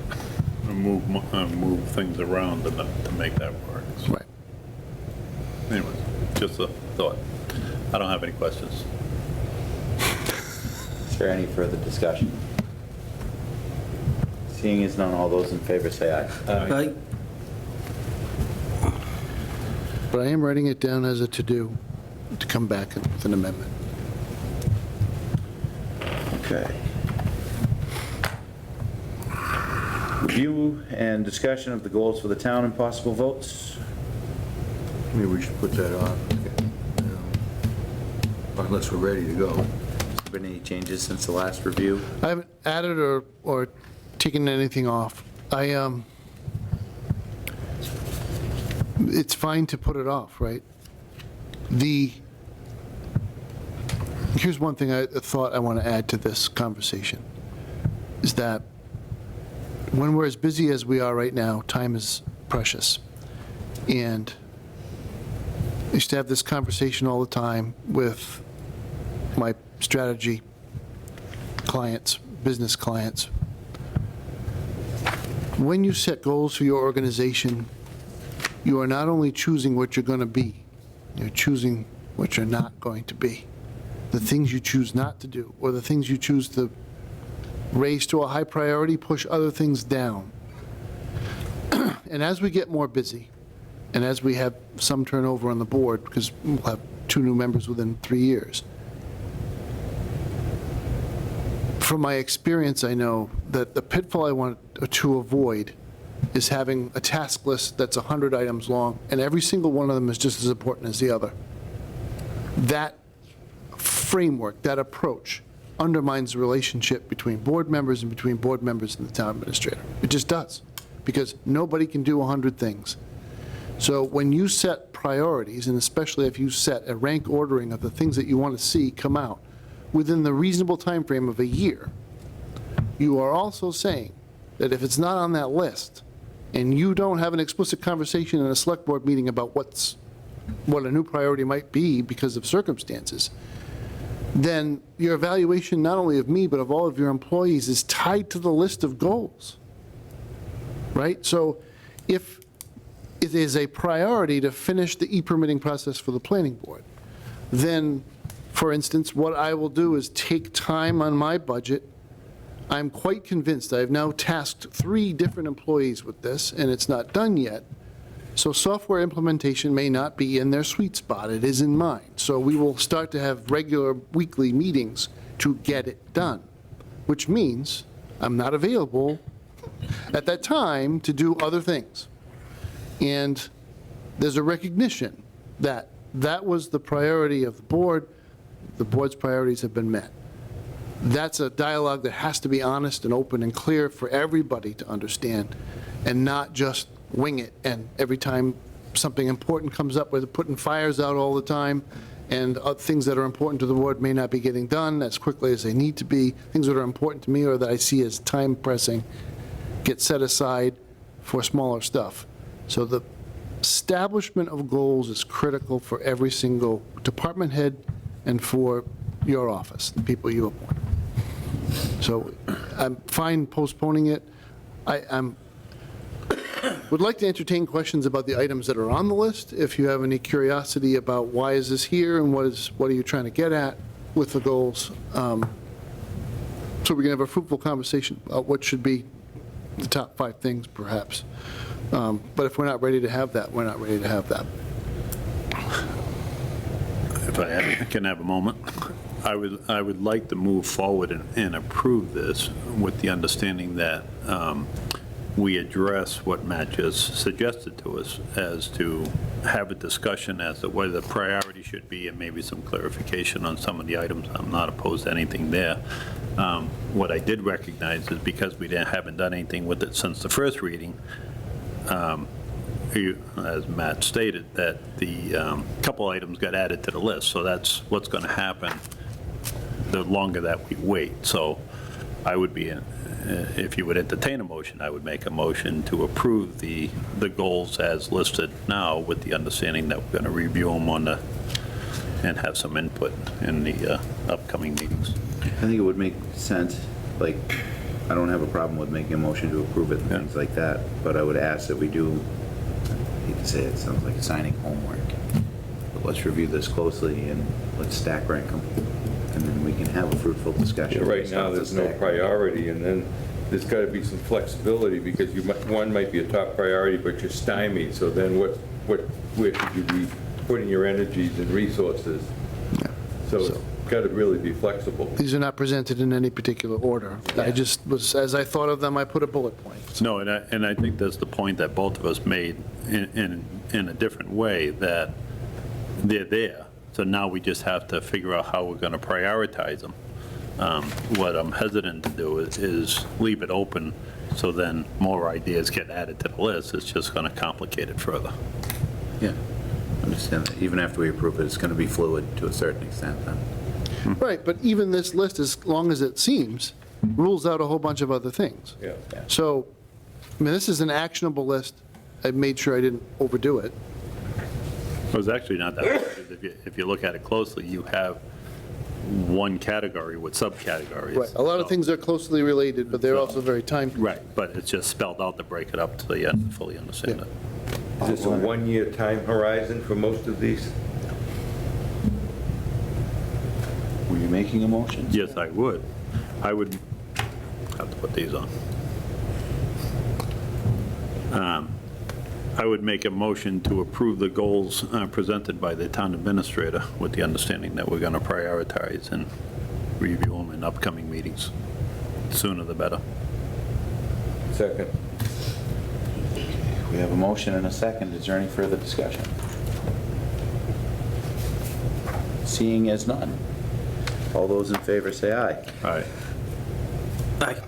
move things around to make that work. So. Right. Anyways, just a thought. I don't have any questions. Is there any further discussion? Seeing as none, all those in favor say aye. Aye. But I am writing it down as a to-do to come back with an amendment. Okay. Review and discussion of the goals for the town and possible votes. Maybe we should put that off, unless we're ready to go. Has there been any changes since the last review? I haven't added or taken anything off. I it's fine to put it off, right? Here's one thing I thought I want to add to this conversation, is that when we're as busy as we are right now, time is precious. And I used to have this conversation all the time with my strategy clients, business clients. When you set goals for your organization, you are not only choosing what you're going to be, you're choosing what you're not going to be. The things you choose not to do, or the things you choose to raise to a high priority, push other things down. And as we get more busy, and as we have some turnover on the board, because we'll have 2 new members within 3 years, from my experience, I know that the pitfall I want to avoid is having a task list that's 100 items long, and every single one of them is just as important as the other. That framework, that approach, undermines the relationship between board members and between board members and the town administrator. It just does, because nobody can do 100 things. So when you set priorities, and especially if you set a rank ordering of the things that you want to see come out within the reasonable time frame of a year, you are also saying that if it's not on that list, and you don't have an explicit conversation in a select board meeting about what a new priority might be because of circumstances, then your evaluation, not only of me, but of all of your employees, is tied to the list of goals, right? So if it is a priority to finish the e-permitting process for the planning board, then, for instance, what I will do is take time on my budget. I'm quite convinced, I have now tasked 3 different employees with this, and it's not done yet. So software implementation may not be in their sweet spot, it is in mine. So we will start to have regular weekly meetings to get it done, which means I'm not available at that time to do other things. And there's a recognition that that was the priority of the board's priorities have been met. That's a dialogue that has to be honest and open and clear for everybody to understand, and not just wing it, and every time something important comes up, we're putting fires out all the time, and things that are important to the board may not be getting done as quickly as they need to be. Things that are important to me or that I see as time pressing get set aside for smaller stuff. So the establishment of goals is critical for every single department head and for your office, the people you appoint. So I'm fine postponing it. Would like to entertain questions about the items that are on the list. If you have any curiosity about why is this here and what are you trying to get at with the goals. So we can have a fruitful conversation about what should be the top 5 things, perhaps. But if we're not ready to have that, we're not ready to have that. If I can have a moment, I would like to move forward and approve this with the understanding that we address what Matt just suggested to us, as to have a discussion as to whether the priority should be, and maybe some clarification on some of the items. I'm not opposed to anything there. What I did recognize is because we haven't done anything with it since the first reading, as Matt stated, that the couple items got added to the list. So that's what's going to happen the longer that we wait. So I would be, if you would entertain a motion, I would make a motion to approve the goals as listed now, with the understanding that we're going to review them and have some input in the upcoming meetings. I think it would make sense, like, I don't have a problem with making a motion to approve it and things like that, but I would ask that we do, I hate to say it, sounds like signing homework, but let's review this closely and let's stack rank them, and then we can have a fruitful discussion. Yeah, right now, there's no priority, and then there's got to be some flexibility, because one might be a top priority, but you're stymied, so then where should you be putting your energies and resources? Yeah. So it's got to really be flexible. These are not presented in any particular order. I just was, as I thought of them, I put a bullet point. No, and I think that's the point that both of us made in a different way, that they're there. So now we just have to figure out how we're going to prioritize them. What I'm hesitant to do is leave it open, so then more ideas get added to the list. It's just going to complicate it further. Yeah, understand that. Even after we approve it, it's going to be fluid to a certain extent then. Right, but even this list, as long as it seems, rules out a whole bunch of other things. Yeah. So, I mean, this is an actionable list. I made sure I didn't overdo it. Well, it's actually not that hard. If you look at it closely, you have one category with subcategories. Right, a lot of So- things are closely related, but they're also very time. Right, but it's just spelled out to break it up to the end to fully understand it. Is this a one-year time horizon for most of these? Were you making a motion? Yes, I would. I would have to put these on. I would make a motion to approve the goals presented by the town administrator with the understanding that we're going to prioritize and review them in upcoming meetings. Sooner the better. Second. We have a motion and a second. Is there any further discussion? Seeing as none. All those in favor say aye. Aye. Aye.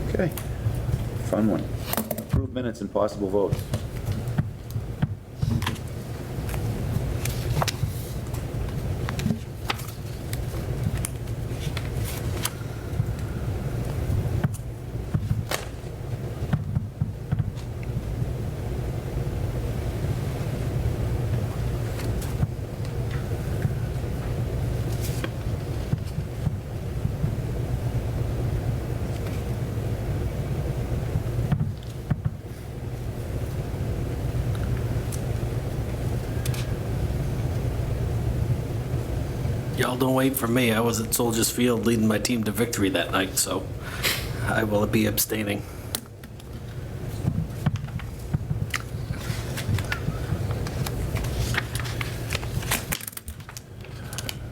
Okay. Fun one. Approved minutes and possible votes. Y'all don't wait for me. I was at Soldiers Field leading my team to victory that night, so I will be abstaining.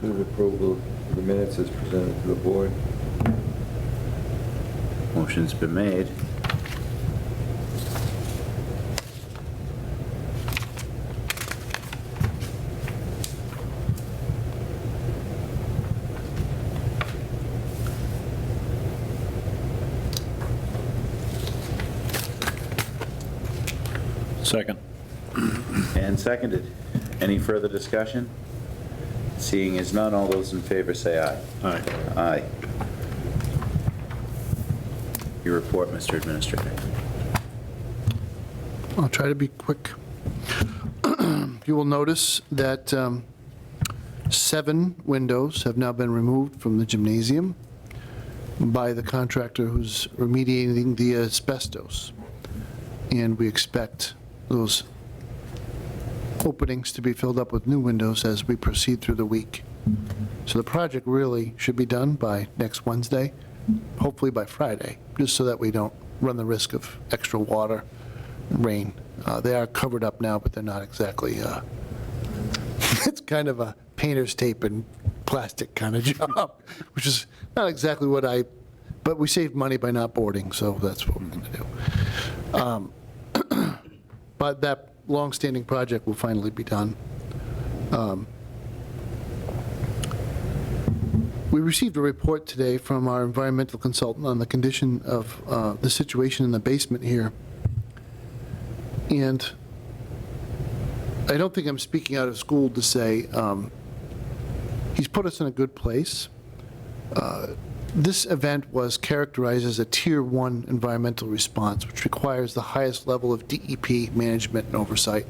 Move approval of the minutes as presented to the board. Motion's been made. Second. And seconded. Any further discussion? Seeing as none, all those in favor say aye. Aye. Aye. Your report, Mr. Administrator. I'll try to be quick. You will notice that 7 windows have now been removed from the gymnasium by the contractor who's remediating the asbestos. And we expect those openings to be filled up with new windows as we proceed through the week. So the project really should be done by next Wednesday, hopefully by Friday, just so that we don't run the risk of extra water, rain. They are covered up now, but they're not exactly, it's kind of a painter's tape and plastic kind of job, which is not exactly what but we saved money by not boarding, so that's what we're going to do. But that long-standing project will finally be done. We received a report today from our environmental consultant on the condition of the situation in the basement here. And I don't think I'm speaking out of school to say he's put us in a good place. This event was characterized as a Tier 1 environmental response, which requires the highest level of DEP management and oversight.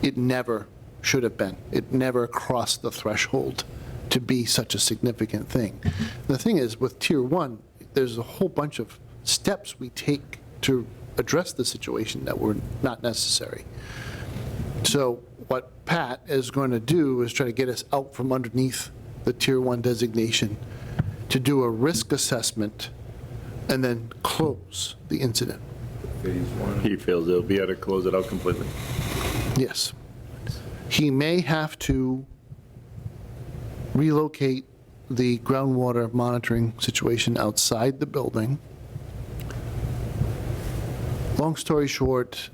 It never should have been. It never crossed the threshold to be such a significant thing. The thing is, with Tier 1, there's a whole bunch of steps we take to address the situation that were not necessary. So what Pat is going to do is try to get us out from underneath the Tier 1 designation to do a risk assessment and then close the incident. Phase 1. He feels they'll be able to close it out completely. Yes. He may have to relocate the groundwater monitoring situation outside the building. Long story short,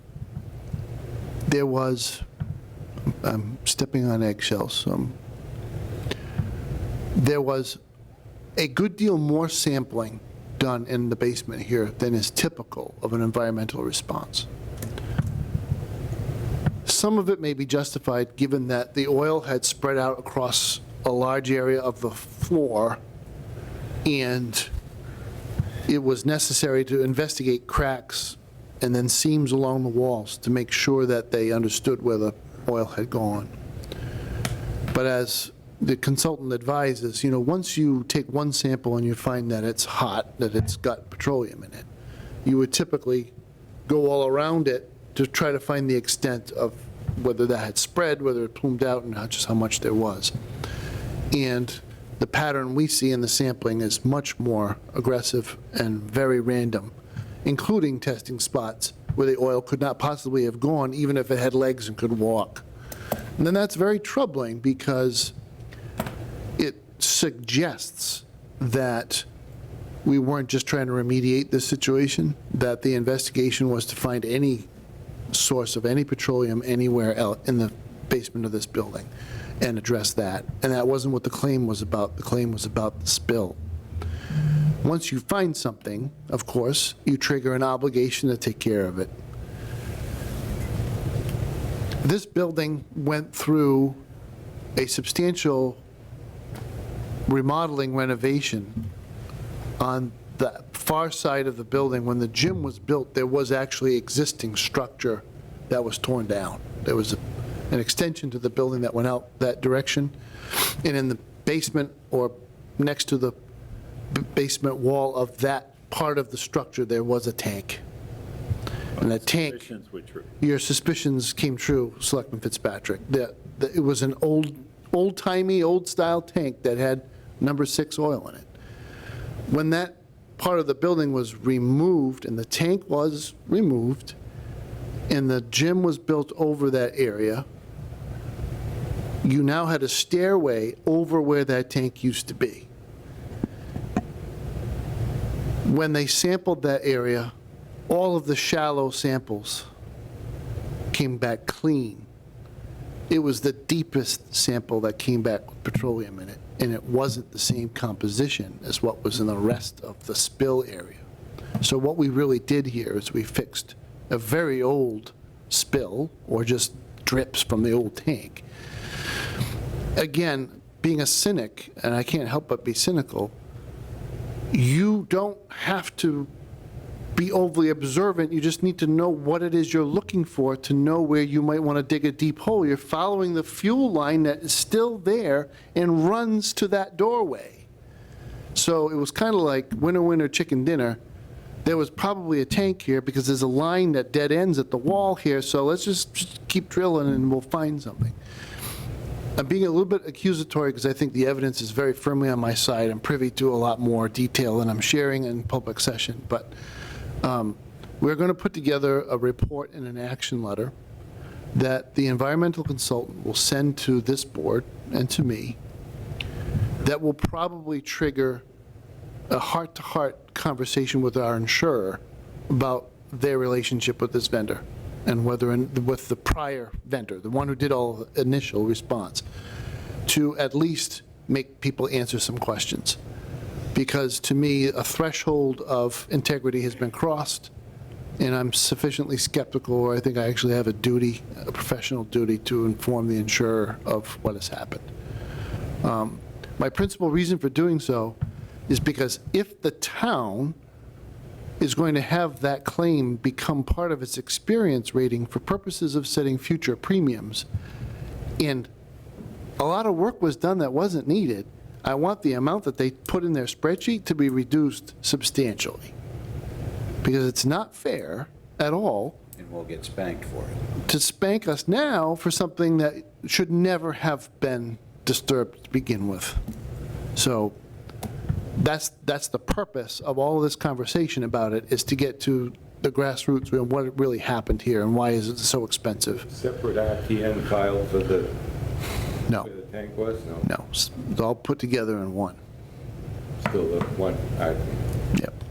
there was, I'm stepping on eggshells, so there was a good deal more sampling done in the basement here than is typical of an environmental response. some of it may be justified, given that the oil had spread out across a large area of the floor, and it was necessary to investigate cracks and then seams along the walls to make sure that they understood where the oil had gone. But as the consultant advises, once you take one sample and you find that it's hot, that it's got petroleum in it, you would typically go all around it to try to find the extent of whether that had spread, whether it plumed out, and just how much there was. And the pattern we see in the sampling is much more aggressive and very random, including testing spots where the oil could not possibly have gone, even if it had legs and could walk. And then that's very troubling, because it suggests that we weren't just trying to remediate this situation, that the investigation was to find any source of any petroleum anywhere else in the basement of this building and address that. And that wasn't what the claim was about. The claim was about the spill. Once you find something, of course, you trigger an obligation to take care of it. This building went through a substantial remodeling renovation on the far side of the building. When the gym was built, there was actually existing structure that was torn down. There was an extension to the building that went out that direction. And in the basement, or next to the basement wall of that part of the structure, there was a tank. And that tank, Suspicions were true. your suspicions came true, Selectman Fitzpatrick. It was an old-timey, old-style tank that had number 6 oil in it. When that part of the building was removed, and the tank was removed, and the gym was built over that area, you now had a stairway over where that tank used to be. When they sampled that area, all of the shallow samples came back clean. It was the deepest sample that came back with petroleum in it, and it wasn't the same composition as what was in the rest of the spill area. So what we really did here is we fixed a very old spill, or just drips from the old tank. Again, being a cynic, and I can't help but be cynical, you don't have to be overly observant. You just need to know what it is you're looking for to know where you might want to dig a deep hole. You're following the fuel line that is still there and runs to that doorway. So it was kind of like winner, winner, chicken dinner. There was probably a tank here because there's a line that dead ends at the wall here, so let's just keep drilling and we'll find something. I'm being a little bit accusatory because I think the evidence is very firmly on my side. I'm privy to a lot more detail than I'm sharing in public session, but we're going to put together a report and an action letter that the environmental consultant will send to this board and to me that will probably trigger a heart-to-heart conversation with our insurer about their relationship with this vendor, and whether with the prior vendor, the one who did all the initial response, to at least make people answer some questions. Because to me, a threshold of integrity has been crossed, and I'm sufficiently skeptical, or I think I actually have a duty, a professional duty, to inform the insurer of what has happened. My principal reason for doing so is because if the town is going to have that claim become part of its experience rating for purposes of setting future premiums, and a lot of work was done that wasn't needed, I want the amount that they put in their spreadsheet to be reduced substantially. Because it's not fair at all. And we'll get spanked for it. To spank us now for something that should never have been disturbed to begin with. So that's the purpose of all of this conversation about it, is to get to the grassroots and what really happened here and why is it so expensive. Separate RTN file for the, No. where the tank was? No. No, it's all put together in one. Still the one RTN. Yep.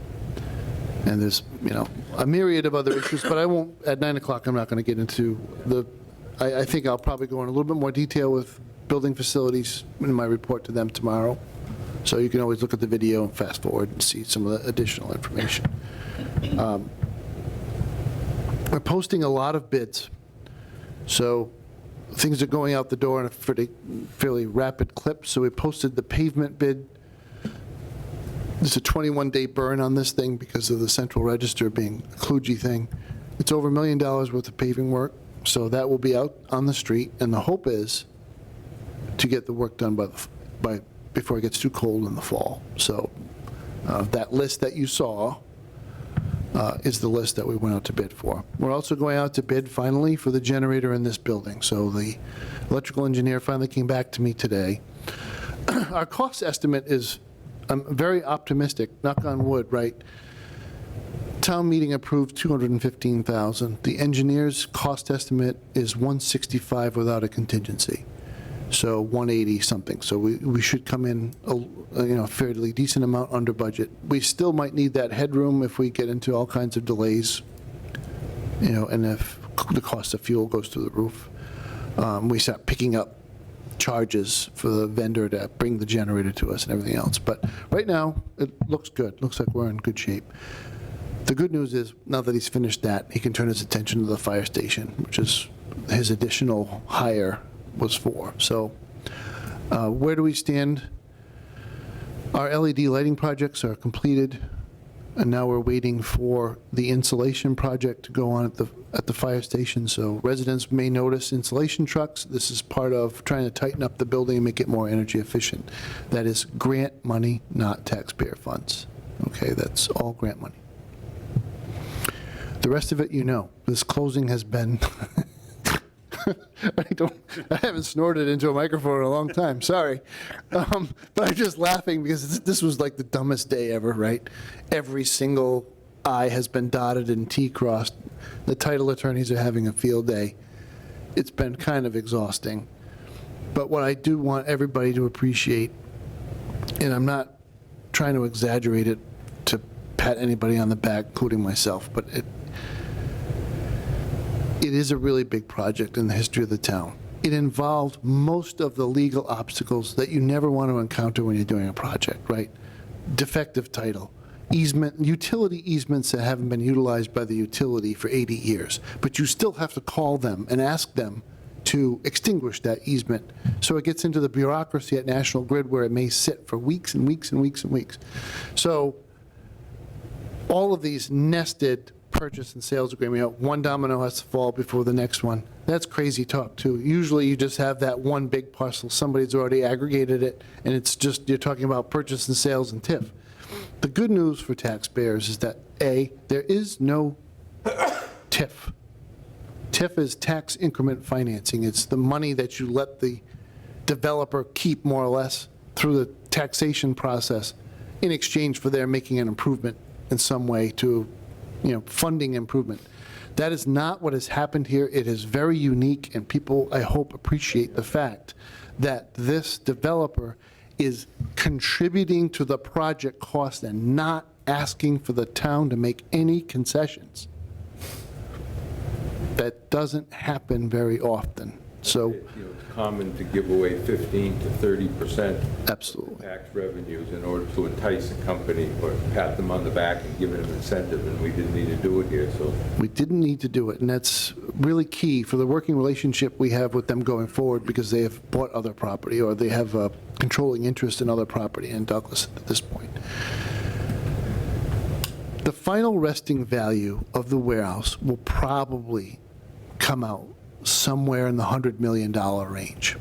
And there's, a myriad of other issues, but I won't, at 9 o'clock, I'm not going to get into I think I'll probably go in a little bit more detail with building facilities in my report to them tomorrow. So you can always look at the video and fast forward and see some of the additional information. We're posting a lot of bids. So things are going out the door in a fairly rapid clip. So we posted the pavement bid. There's a 21-day burn on this thing because of the central register being a kludgy thing. It's over $1 million worth of paving work, so that will be out on the street. And the hope is to get the work done before it gets too cold in the fall. So that list that you saw is the list that we went out to bid for. We're also going out to bid finally for the generator in this building. So the electrical engineer finally came back to me today. Our cost estimate is, I'm very optimistic, knock on wood, right? Town meeting approved $215,000. The engineer's cost estimate is $165 without a contingency. So 180 something. So we should come in a fairly decent amount under budget. We still might need that headroom if we get into all kinds of delays, and if the cost of fuel goes through the roof. We start picking up charges for the vendor to bring the generator to us and everything else. But right now, it looks good. Looks like we're in good shape. The good news is, now that he's finished that, he can turn his attention to the fire station, which is his additional hire was for. So where do we stand? Our LED lighting projects are completed, and now we're waiting for the insulation project to go on at the fire station. So residents may notice insulation trucks. This is part of trying to tighten up the building and make it more energy efficient. That is grant money, not taxpayer funds. Okay, that's all grant money. The rest of it, this closing has been I haven't snorted into a microphone in a long time, sorry. But I'm just laughing because this was like the dumbest day ever, right? Every single I has been dotted and T crossed. The title attorneys are having a field day. It's been kind of exhausting. But what I do want everybody to appreciate, and I'm not trying to exaggerate it to pat anybody on the back, including myself, but it is a really big project in the history of the town. It involved most of the legal obstacles that you never want to encounter when you're doing a project, right? Defective title, utility easements that haven't been utilized by the utility for 80 years, but you still have to call them and ask them to extinguish that easement. So it gets into the bureaucracy at National Grid where it may sit for weeks and weeks and weeks and weeks. So all of these nested purchase and sales agreement, one domino has to fall before the next one. That's crazy talk too. Usually you just have that one big parcel, somebody's already aggregated it, and it's just, you're talking about purchase and sales and TIF. The good news for taxpayers is that A, there is no TIF. TIF is tax increment financing. It's the money that you let the developer keep more or less through the taxation process in exchange for their making an improvement in some way to funding improvement. That is not what has happened here. It is very unique, and people, I hope, appreciate the fact that this developer is contributing to the project cost and not asking for the town to make any concessions. That doesn't happen very often. So It's common to give away 15 to 30% absolutely. of tax revenues in order to entice a company or pat them on the back and give them an incentive, and we didn't need to do it here, so. We didn't need to do it, and that's really key for the working relationship we have with them going forward, because they have bought other property or they have a controlling interest in other property in Douglas at this point. The final resting value of the warehouse will probably come out somewhere in the $100 million range.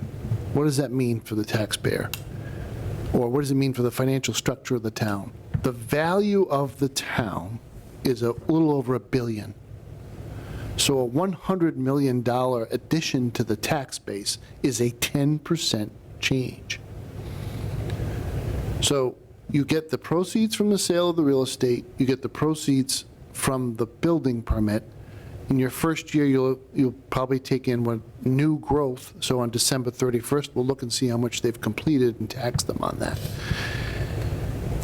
What does that mean for the taxpayer? Or what does it mean for the financial structure of the town? The value of the town is a little over $1 billion. So a $100 million addition to the tax base is a 10% change. So you get the proceeds from the sale of the real estate, you get the proceeds from the building permit. In your first year, you'll probably take in what new growth. So on December 31st, we'll look and see how much they've completed and tax them on that.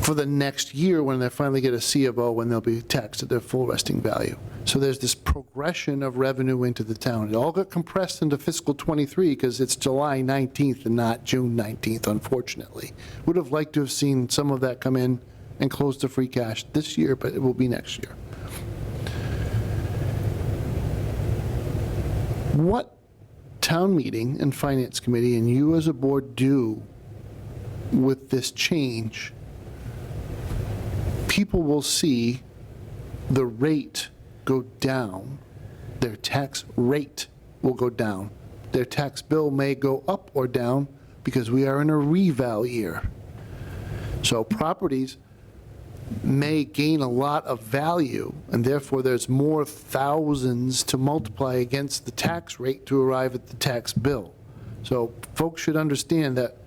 For the next year, when they finally get a C of O, when they'll be taxed at their full resting value. So there's this progression of revenue into the town. It all got compressed into fiscal '23 because it's July 19th and not June 19th, unfortunately. Would have liked to have seen some of that come in and close to free cash this year, but it will be next year. What town meeting and finance committee and you as a board do with this change, people will see the rate go down. Their tax rate will go down. Their tax bill may go up or down because we are in a reval year. So properties may gain a lot of value, and therefore there's more thousands to multiply against the tax rate to arrive at the tax bill. So folks should understand that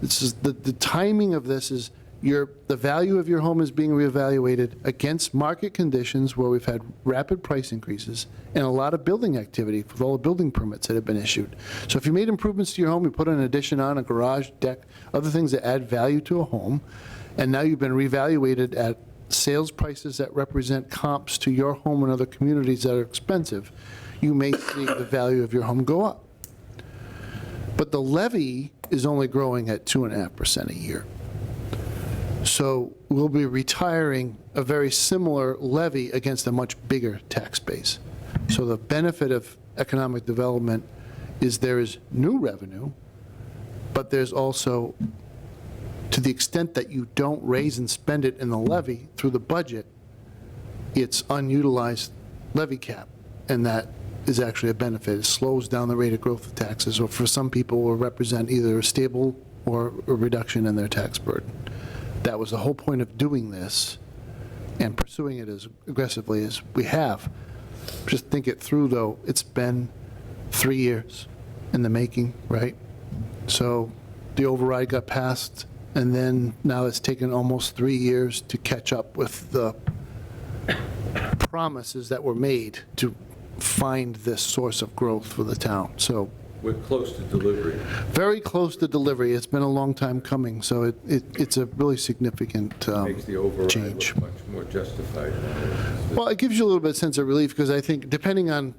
this is the timing of this is the value of your home is being reevaluated against market conditions where we've had rapid price increases and a lot of building activity with all the building permits that have been issued. So if you made improvements to your home, you put an addition on, a garage, deck, other things that add value to a home, and now you've been reevaluated at sales prices that represent comps to your home and other communities that are expensive, you may see the value of your home go up. But the levy is only growing at 2.5% a year. So we'll be retiring a very similar levy against a much bigger tax base. So the benefit of economic development is there is new revenue, but there's also, to the extent that you don't raise and spend it in the levy through the budget, it's unutilized levy cap, and that is actually a benefit. It slows down the rate of growth of taxes, or for some people will represent either a stable or a reduction in their tax burden. That was the whole point of doing this and pursuing it as aggressively as we have. Just think it through, though. It's been 3 years in the making, right? So the override got passed, and then now it's taken almost 3 years to catch up with the promises that were made to find this source of growth for the town. So we're close to delivery. Very close to delivery. It's been a long time coming, so it's a really significant Makes the override change. look much more justified. Well, it gives you a little bit of sense of relief, because I think depending on,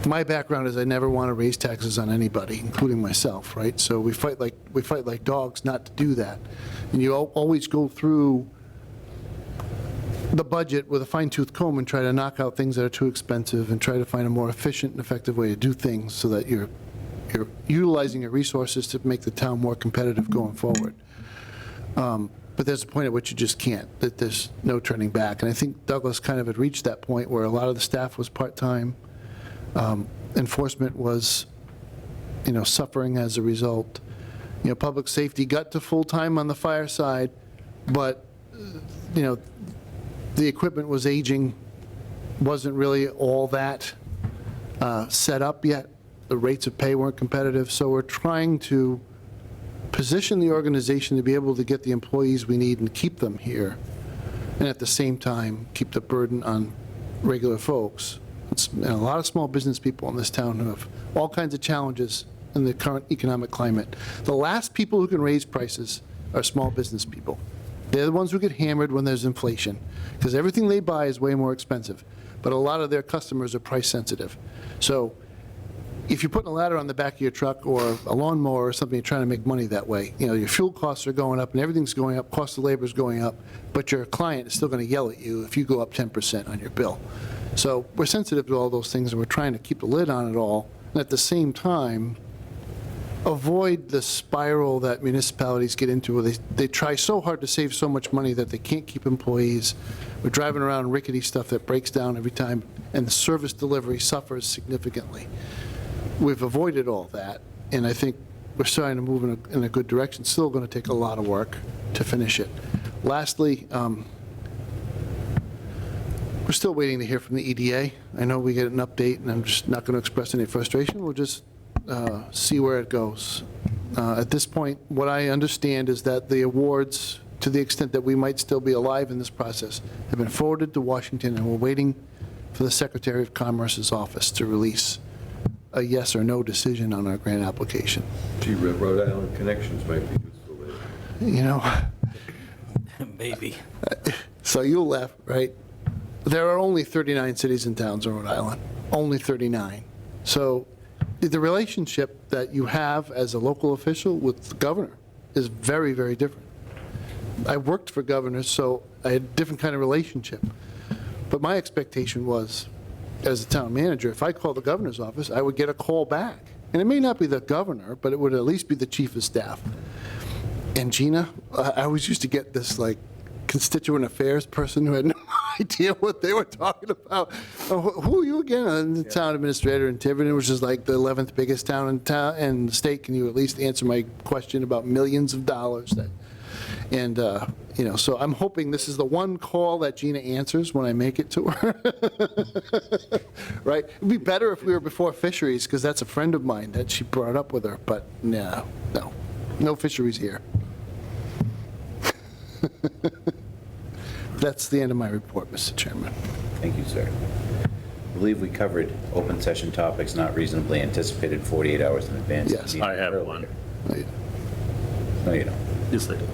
my background is I never want to raise taxes on anybody, including myself, right? So we fight like dogs not to do that. And you always go through the budget with a fine-tooth comb and try to knock out things that are too expensive and try to find a more efficient and effective way to do things so that you're utilizing your resources to make the town more competitive going forward. But there's a point at which you just can't, that there's no turning back. And I think Douglas kind of had reached that point where a lot of the staff was part-time. Enforcement was, suffering as a result. Public safety got to full-time on the fire side, but, the equipment was aging, wasn't really all that set up yet. The rates of pay weren't competitive, so we're trying to position the organization to be able to get the employees we need and keep them here, and at the same time, keep the burden on regular folks. And a lot of small business people in this town who have all kinds of challenges in the current economic climate. The last people who can raise prices are small business people. They're the ones who get hammered when there's inflation, because everything they buy is way more expensive. But a lot of their customers are price sensitive. So if you're putting a ladder on the back of your truck or a lawnmower or something, you're trying to make money that way. Your fuel costs are going up and everything's going up, cost of labor is going up, but your client is still going to yell at you if you go up 10% on your bill. So we're sensitive to all those things, and we're trying to keep the lid on it all, and at the same time, avoid the spiral that municipalities get into where they try so hard to save so much money that they can't keep employees. We're driving around rickety stuff that breaks down every time, and the service delivery suffers significantly. We've avoided all that, and I think we're starting to move in a good direction. Still going to take a lot of work to finish it. Lastly, we're still waiting to hear from the EDA. I know we get an update, and I'm just not going to express any frustration. We'll just see where it goes. At this point, what I understand is that the awards, to the extent that we might still be alive in this process, have been forwarded to Washington, and we're waiting for the Secretary of Commerce's office to release a yes or no decision on our grant application. Gee, Rhode Island connections might be useful there. Maybe. So you'll laugh, right? There are only 39 cities and towns in Rhode Island, only 39. So the relationship that you have as a local official with the governor is very, very different. I worked for governors, so I had a different kind of relationship. But my expectation was as a town manager, if I called the governor's office, I would get a call back. And it may not be the governor, but it would at least be the chief of staff. And Gina, I always used to get this, like, constituent affairs person who had no idea what they were talking about. Oh, who are you again? I'm the town administrator in Tiverton, which is like the 11th biggest town in the state. Can you at least answer my question about millions of dollars? And, you know, so I'm hoping this is the one call that Gina answers when I make it to her. Right? It'd be better if we were before fisheries, because that's a friend of mine that she brought up with her, but no fisheries here. That's the end of my report, Mr. Chairman. Thank you, sir. I believe we covered open session topics not reasonably anticipated 48 hours in advance. Yes. I have one. No, you don't. Yes, I do.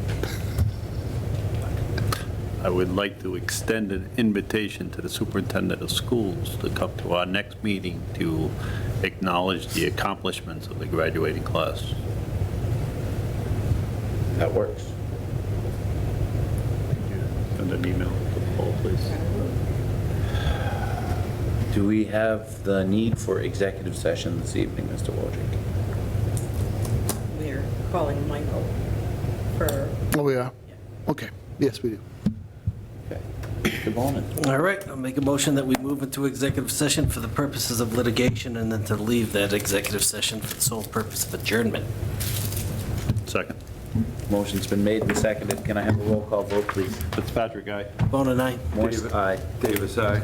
I would like to extend an invitation to the superintendent of schools to come to our next meeting to acknowledge the accomplishments of the graduating class. That works. Send an email to Paul, please. Do we have the need for executive session this evening, Mr. Wojcik? We're calling Michael for... Oh, we are? Okay. Yes, we do. Okay. Mr. Bowman? All right, I'll make a motion that we move into executive session for the purposes of litigation and then to leave that executive session for the sole purpose of adjournment. Second. Motion's been made and seconded. Can I have a roll call vote, please? Fitzpatrick, aye. Bone and I. Morse, aye. Davis, aye.